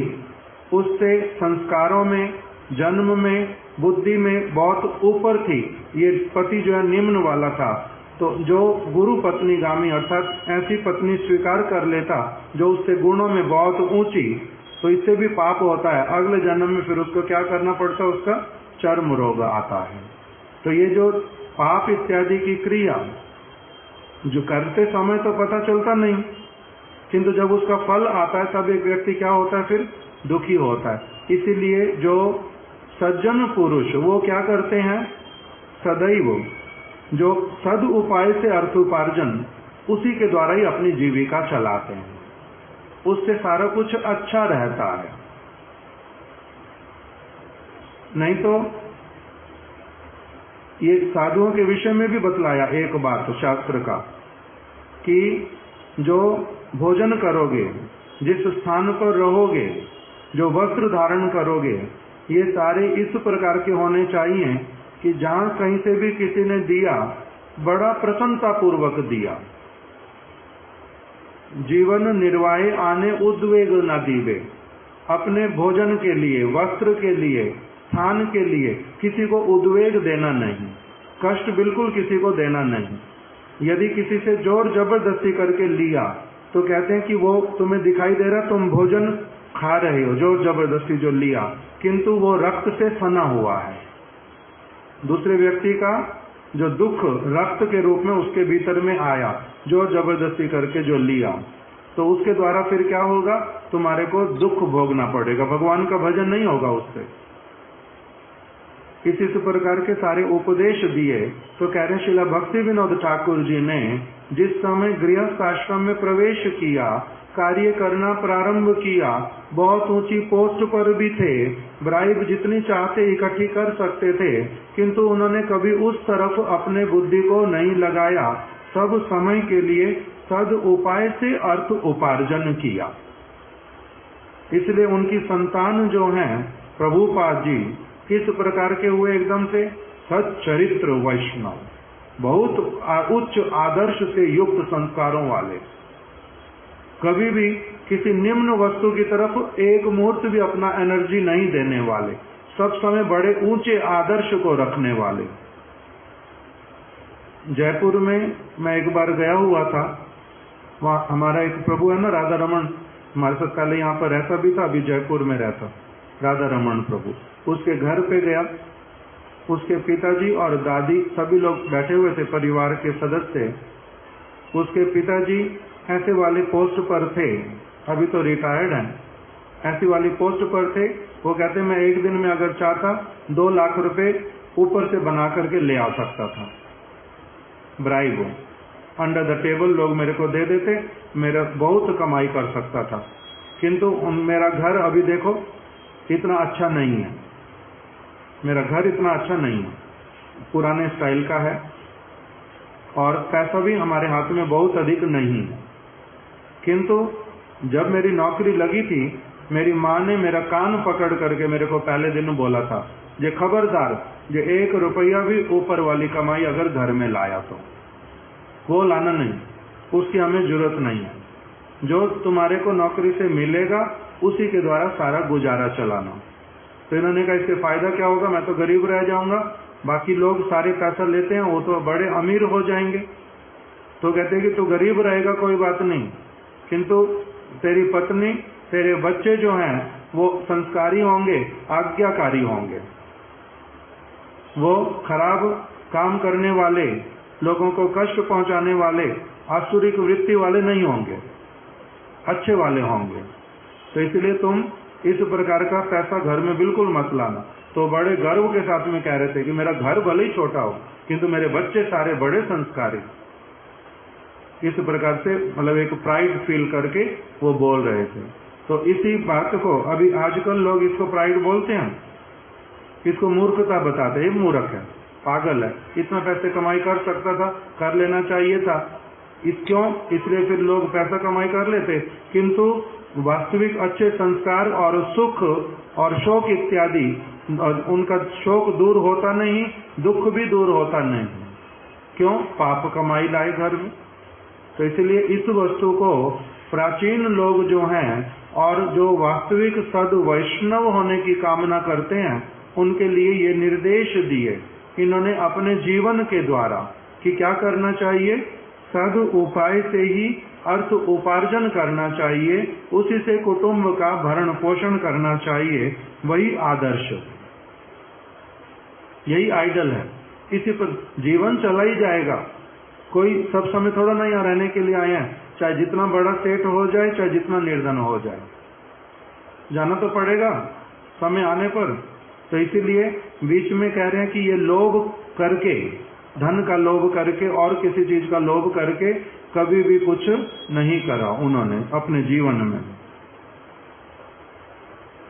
उससे संस्कारों में, जन्म में, बुद्धि में बहुत ऊपर थी, ये पति जो है निम्न वाला था, तो जो गुरु पत्नी गामी अर्थात ऐसी पत्नी स्वीकार कर लेता जो उससे गुणों में बहुत ऊंची, तो इससे भी पाप होता है। अगले जन्म में फिर उसको क्या करना पड़ता है? उसका चर्म रोग आता है। तो ये जो पाप इत्यादि की क्रिया जो करते समय तो पता चलता नहीं, किंतु जब उसका फल आता है तब एक व्यक्ति क्या होता है? फिर दुखी होता है। इसीलिए जो सज्जन पुरुष वो क्या करते हैं? सदैव जो सद उपाय से अर्थ उपार्जन, उसी के द्वारा ही अपनी जीविका चलाते हैं, उससे सारा कुछ अच्छा रहता है। नहीं तो ये साधुओं के विषय में भी बतलाया एक बात शास्त्र का कि जो भोजन करोगे, जिस स्थान पर रहोगे, जो वस्त्र धारण करोगे, ये सारे इस प्रकार के होने चाहिए कि जहां कहीं से भी किसी ने दिया, बड़ा प्रसन्नता पूर्वक दिया। जीवन निर्वाहे आने उद्वेग न दीवे। अपने भोजन के लिए, वस्त्र के लिए, स्थान के लिए किसी को उद्वेग देना नहीं, कष्ट बिल्कुल किसी को देना नहीं। यदि किसी से जोर जबरदस्ती करके लिया तो कहते हैं कि वो तुम्हें दिखाई दे रहा तुम भोजन खा रहे हो, जोर जबरदस्ती जो लिया, किंतु वो रक्त से सना हुआ है। दूसरे व्यक्ति का जो दुख रक्त के रूप में उसके भीतर में आया, जोर जबरदस्ती करके जो लिया, तो उसके द्वारा फिर क्या होगा? तुम्हारे को दुख भोगना पड़ेगा, भगवान का भजन नहीं होगा उससे। इसी प्रकार के सारे उपदेश दिए। तो कह रहे श्रीला भक्ति विनोद ठाकुर जी ने जिस समय गृहस्थ आश्रम में प्रवेश किया, कार्य करना प्रारंभ किया, बहुत ऊंची पोस्ट पर भी थे, ब्राइब जितनी चाहते इकट्ठी कर सकते थे, किंतु उन्होंने कभी उस तरफ अपने बुद्धि को नहीं लगाया। सब समय के लिए सद उपाय से अर्थ उपार्जन किया। इसलिए उनकी संतान जो हैं प्रभुपाद जी किस प्रकार के हुए? एकदम से सच्चरित्र वैष्णव, बहुत उच्च आदर्श से युक्त संस्कारों वाले, कभी भी किसी निम्न वस्तु की तरफ एक मुहूर्त भी अपना एनर्जी नहीं देने वाले, सब समय बड़े ऊंचे आदर्श को रखने वाले। जयपुर में मैं एक बार गया हुआ था, वहाँ हमारा एक प्रभु है ना राधा रमन, हमारे साथ पहले यहाँ पर रहता भी था, अभी जयपुर में रहता, राधा रमन प्रभु। उसके घर पे गया, उसके पिताजी और दादी सभी लोग बैठे हुए थे, परिवार के सदस्य। उसके पिताजी ऐसे वाले पोस्ट पर थे, अभी तो रिटायर्ड हैं, ऐसी वाली पोस्ट पर थे। वो कहते मैं एक दिन में अगर चाहता 2 लाख रुपए ऊपर से बना करके ले आ सकता था, ब्राइब अंडर द टेबल लोग मेरे को दे देते, मेरा बहुत कमाई कर सकता था। किंतु मेरा घर अभी देखो इतना अच्छा नहीं है, मेरा घर इतना अच्छा नहीं है, पुराने स्टाइल का है, और पैसा भी हमारे हाथ में बहुत अधिक नहीं है। किंतु जब मेरी नौकरी लगी थी, मेरी माँ ने मेरा कान पकड़ करके मेरे को पहले दिन बोला था, ये खबरदार, ये 1 रुपया भी ऊपर वाली कमाई अगर घर में लाया तो वो लाना नहीं, उसकी हमें जरूरत नहीं है, जो तुम्हारे को नौकरी से मिलेगा उसी के द्वारा सारा गुजारा चलाना। तो इन्होंने कहा इससे फायदा क्या होगा, मैं तो गरीब रह जाऊंगा, बाकी लोग सारे पैसा लेते हैं, वो तो बड़े अमीर हो जाएंगे। तो कहते हैं कि तू गरीब रहेगा कोई बात नहीं, किंतु तेरी पत्नी, तेरे बच्चे जो हैं वो संस्कारी होंगे, आज्ञाकारी होंगे, वो खराब काम करने वाले, लोगों को कष्ट पहुंचाने वाले, आसुरिक वृत्ति वाले नहीं होंगे, अच्छे वाले होंगे। तो इसलिए तुम इस प्रकार का पैसा घर में बिल्कुल मत लाना। तो बड़े गर्व के साथ में कह रहे थे कि मेरा घर भले ही छोटा हो किंतु मेरे बच्चे सारे बड़े संस्कारी। इस प्रकार से मतलब एक प्राइड फील करके वो बोल रहे थे। तो इसी बात को अभी आजकल लोग इसको प्राइड बोलते हैं, इसको मूर्खता बताते हैं। ये मूर्ख है, पागल है, इतना पैसे कमाई कर सकता था, कर लेना चाहिए था। क्यों? इसलिए फिर लोग पैसा कमाई कर लेते, किंतु वास्तविक अच्छे संस्कार और सुख और शोक इत्यादि, उनका शोक दूर होता नहीं, दुख भी दूर होता नहीं। क्यों? पाप कमाई लाए घर में। तो इसलिए इस वस्तु को प्राचीन लोग जो हैं और जो वास्तविक सद वैष्णव होने की कामना करते हैं, उनके लिए ये निर्देश दिए इन्होंने अपने जीवन के द्वारा कि क्या करना चाहिए। सद उपाय से ही अर्थ उपार्जन करना चाहिए, उसी से कुटुंब का भरण पोषण करना चाहिए, वही आदर्श, यही आइडल है। इसी पर जीवन चला ही जाएगा। कोई सब समय थोड़ा नहीं रहने के लिए आए हैं, चाहे जितना बड़ा सेठ हो जाए, चाहे जितना निर्धन हो जाए, जाना तो पड़ेगा समय आने पर। तो इसीलिए बीच में कह रहे हैं कि ये लोभ करके, धन का लोभ करके और किसी चीज का लोभ करके कभी भी कुछ नहीं करा उन्होंने अपने जीवन में।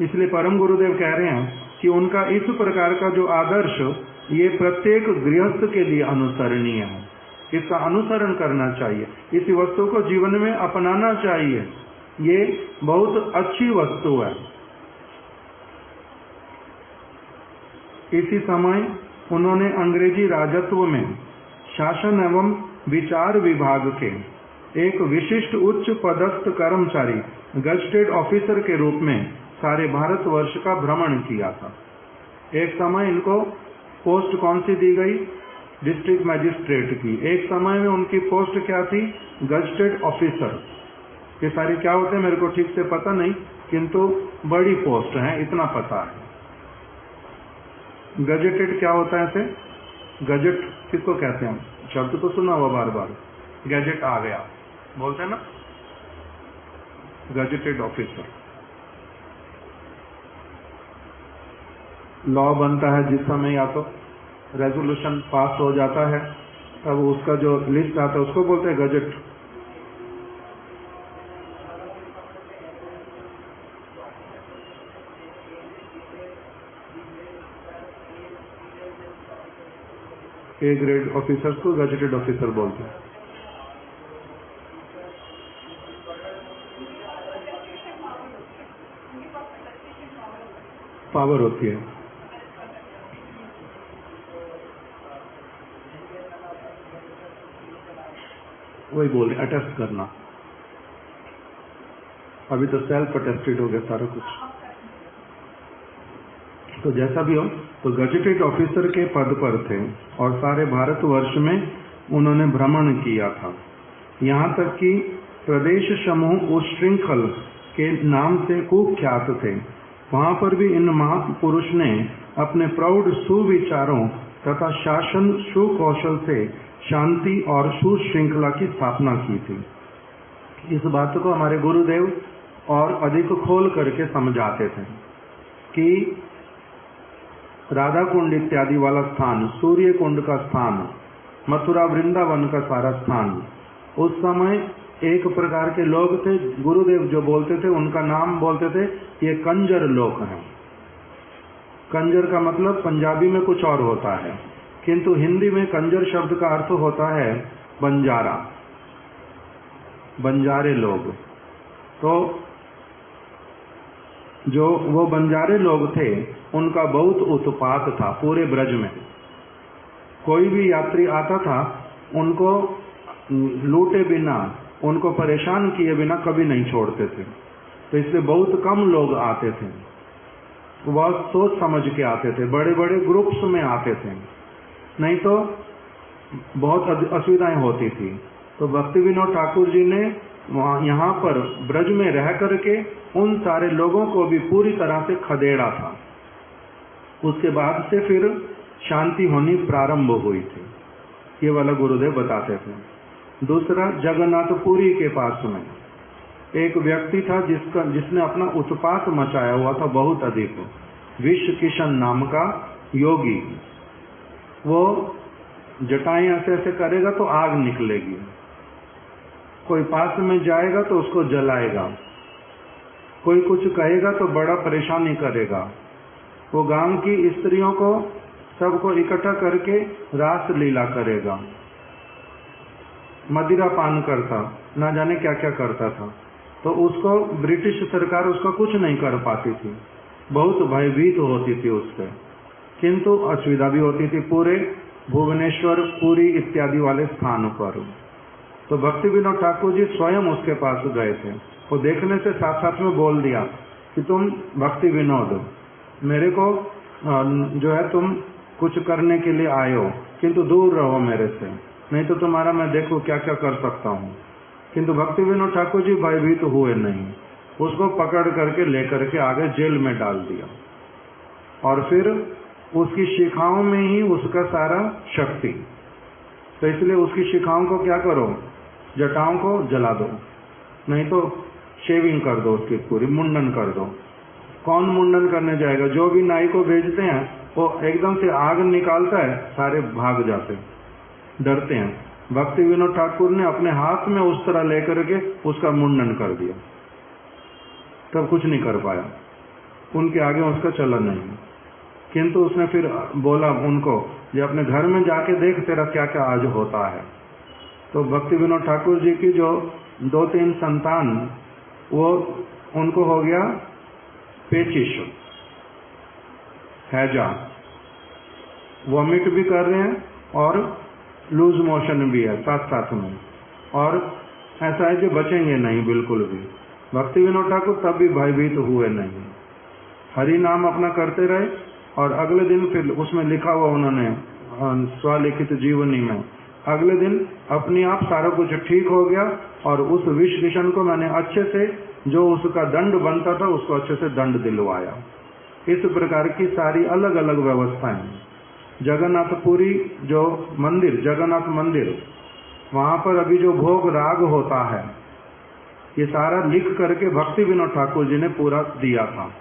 इसलिए परम गुरुदेव कह रहे हैं कि उनका इस प्रकार का जो आदर्श, ये प्रत्येक गृहस्थ के लिए अनुसरणीय है। इसका अनुसरण करना चाहिए, इस वस्तु को जीवन में अपनाना चाहिए। ये बहुत अच्छी वस्तु है। इसी समय उन्होंने अंग्रेजी राजत्व में शासन एवं विचार विभाग के एक विशिष्ट उच्च पदस्थ कर्मचारी, गजेटेड ऑफिसर के रूप में सारे भारतवर्ष का भ्रमण किया था। एक समय इनको पोस्ट कौन सी दी गई? डिस्ट्रिक्ट मजिस्ट्रेट की। एक समय में उनकी पोस्ट क्या थी? Gazetted officer. ये सारी क्या होते हैं मेरे को ठीक से पता नहीं, किंतु बड़ी पोस्ट है, इतना पता है। गजेटेड क्या होता है? ऐसे गजेट किसको कहते हैं? शब्द तो सुना हुआ बार बार, गैजेट आ गया बोलते हैं ना, गजेटेड ऑफिसर। लॉ बनता है जिस समय, या तो रेजोल्यूशन पास हो जाता है, तब उसका जो लिस्ट आता है उसको बोलते हैं गजेट। ए ग्रेड ऑफिसर्स को गजेटेड ऑफिसर बोलते हैं। पावर होती है। वही बोल रहे, अटेस्ट करना। अभी तो सेल्फ अटेस्टेड हो गया सारा कुछ। तो जैसा भी हो, तो गजेटेड ऑफिसर के पद पर थे और सारे भारतवर्ष में उन्होंने भ्रमण किया था। यहाँ तक कि प्रदेश समूह उच्छृंखल के नाम से कुख्यात थे। वहाँ पर भी इन महापुरुष ने अपने प्रौढ़ सुविचारों तथा शासन सुकौशल से शांति और सुश्रृंखला की स्थापना की थी। इस बात को हमारे गुरुदेव और अधिक खोल करके समझाते थे कि राधा कुंड इत्यादि वाला स्थान, सूर्य कुंड का स्थान, मथुरा वृंदावन का सारा स्थान, उस समय एक प्रकार के लोग थे, गुरुदेव जो बोलते थे उनका नाम बोलते थे ये कंजर लोग हैं। कंजर का मतलब पंजाबी में कुछ और होता है, किंतु हिंदी में कंजर शब्द का अर्थ होता है बंजारा, बंजारे लोग। तो जो वो बंजारे लोग थे उनका बहुत उत्पात था पूरे ब्रज में। कोई भी यात्री आता था उनको लूटे बिना, उनको परेशान किए बिना कभी नहीं छोड़ते थे। तो इसलिए बहुत कम लोग आते थे, बहुत सोच समझ के आते थे, बड़े बड़े ग्रुप्स में आते थे, नहीं तो बहुत असुविधाएं होती थी। तो भक्ति विनोद ठाकुर जी ने यहाँ पर ब्रज में रह करके उन सारे लोगों को भी पूरी तरह से खदेड़ा था। उसके बाद से फिर शांति होनी प्रारंभ हुई थी, ये वाला गुरुदेव बताते थे। दूसरा, जगन्नाथपुरी के पास में एक व्यक्ति था जिसने अपना उत्पात मचाया हुआ था बहुत अधिक। विश्व किशन नाम का योगी, वो जटाएं ऐसे ऐसे करेगा तो आग निकलेगी, कोई पास में जाएगा तो उसको जलाएगा, कोई कुछ कहेगा तो बड़ा परेशानी करेगा। वो गांव की स्त्रियों को सबको इकट्ठा करके रास लीला करेगा, मदिरा पान करता, ना जाने क्या क्या करता था। तो उसको ब्रिटिश सरकार उसका कुछ नहीं कर पाती थी, बहुत भयभीत होती थी उससे, किंतु असुविधा भी होती थी पूरे भुवनेश्वर, पुरी इत्यादि वाले स्थान पर। तो भक्ति विनोद ठाकुर जी स्वयं उसके पास गए थे। वो देखने से साथ साथ में बोल दिया कि तुम भक्ति विनोद, मेरे को जो है तुम कुछ करने के लिए आए हो, किंतु दूर रहो मेरे से, नहीं तो तुम्हारा मैं देखो क्या क्या कर सकता हूँ। किंतु भक्ति विनोद ठाकुर जी भयभीत हुए नहीं, उसको पकड़ करके लेकर के आगे जेल में डाल दिया, और फिर उसकी शिखाओं में ही उसका सारा शक्ति। तो इसलिए उसकी शिखाओं को क्या करो, जटाओं को जला दो, नहीं तो शेविंग कर दो, उसकी पूरी मुंडन कर दो। कौन मुंडन करने जाएगा? जो भी नाई को भेजते हैं वो एकदम से आग निकालता है, सारे भाग जाते, डरते हैं। भक्ति विनोद ठाकुर ने अपने हाथ में उस तरह लेकर के उसका मुंडन कर दिया, तब कुछ नहीं कर पाया, उनके आगे उसका चलन नहीं। किंतु उसने फिर बोला उनको, ये अपने घर में जाके देख तेरा क्या क्या आज होता है। तो भक्ति विनोद ठाकुर जी की जो 2-3 संतान, वो उनको हो गया पेचिश, हैजा, वॉमिट भी कर रहे हैं और लूज मोशन भी है साथ साथ में, और ऐसा है कि बचेंगे नहीं बिल्कुल भी। भक्ति विनोद ठाकुर तब भी भयभीत हुए नहीं, हरि नाम अपना करते रहे। और अगले दिन फिर उसमें लिखा हुआ उन्होंने स्वलिखित जीवनी में, अगले दिन अपने आप सारा कुछ ठीक हो गया, और उस विष किशन को मैंने अच्छे से, जो उसका दंड बनता था उसको अच्छे से दंड दिलवाया। इस प्रकार की सारी अलग अलग व्यवस्थाएं। जगन्नाथपुरी जो मंदिर, जगन्नाथ मंदिर, वहां पर अभी जो भोग राग होता है, ये सारा लिख करके भक्ति विनोद ठाकुर जी ने पूरा दिया था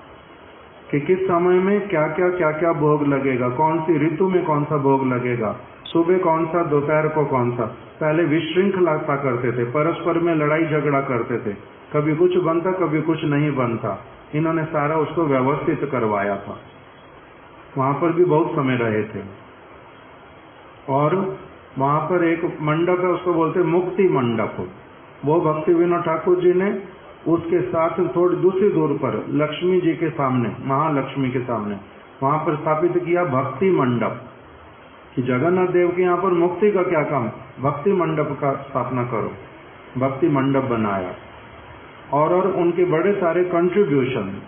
कि किस समय में क्या क्या भोग लगेगा, कौन सी ऋतु में कौन सा भोग लगेगा, सुबह कौन सा, दोपहर को कौन सा। पहले विश्रृंखलता करते थे, परस्पर में लड़ाई झगड़ा करते थे, कभी कुछ बनता कभी कुछ नहीं बनता। इन्होंने सारा उसको व्यवस्थित करवाया था। वहां पर भी बहुत समय रहे थे। और वहां पर एक मंडप है, उसको बोलते मुक्ति मंडप, वो भक्ति विनोद ठाकुर जी ने उसके साथ थोड़ी दूसरी दूर पर लक्ष्मी जी के सामने, महालक्ष्मी के सामने, वहां पर स्थापित किया भक्ति मंडप कि जगन्नाथ देव के यहाँ पर मुक्ति का क्या काम, भक्ति मंडप का स्थापना करो। भक्ति मंडप बनाया, और उनके बड़े सारे कंट्रीब्यूशन।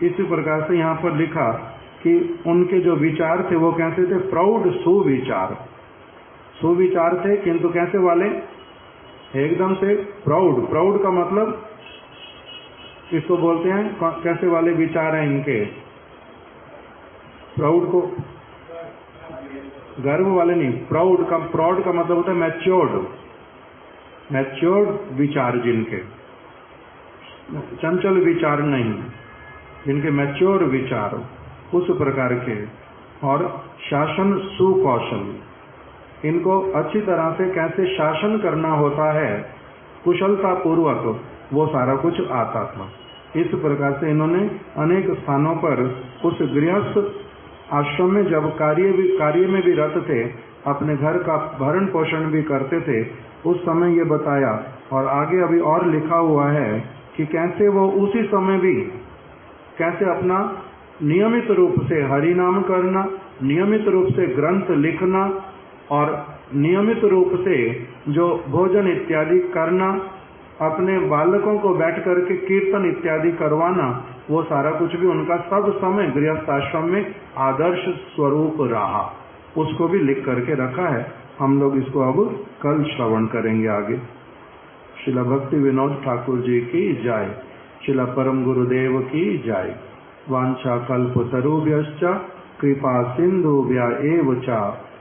इसी प्रकार से यहाँ पर लिखा कि उनके जो विचार थे वो कैसे थे, प्रौढ़ सुविचार, सुविचार थे, किंतु कैसे वाले, एकदम से प्राउड। प्राउड का मतलब इसको बोलते हैं कैसे वाले विचार हैं इनके। प्राउड को गर्व वाले नहीं, प्राउड का मतलब होता है मैच्योर्ड, मैच्योर्ड विचार जिनके, चंचल विचार नहीं, जिनके मैच्योर विचार, उस प्रकार के। और शासन सुकौशल, इनको अच्छी तरह से कैसे शासन करना होता है कुशलता पूर्वक, वो सारा कुछ आता था। इस प्रकार से इन्होंने अनेक स्थानों पर उस गृहस्थ आश्रम में जब कार्य में भी रत थे, अपने घर का भरण पोषण भी करते थे, उस समय ये बताया। और आगे अभी और लिखा हुआ है कि कैसे वो उसी समय भी कैसे अपना नियमित रूप से हरि नाम करना, नियमित रूप से ग्रंथ लिखना, और नियमित रूप से जो भोजन इत्यादि करना, अपने बालकों को बैठ करके कीर्तन इत्यादि करवाना, वो सारा कुछ भी उनका सब समय गृहस्थ आश्रम में आदर्श स्वरूप रहा। उसको भी लिख करके रखा है। हम लोग इसको अब कल श्रवण करेंगे आगे। श्रील भक्ति विनोद ठाकुर जी की जय। श्रील परम गुरुदेव की जय। वांछा कल्पतरुभ्यश्च कृपा सिंधुभ्य एव च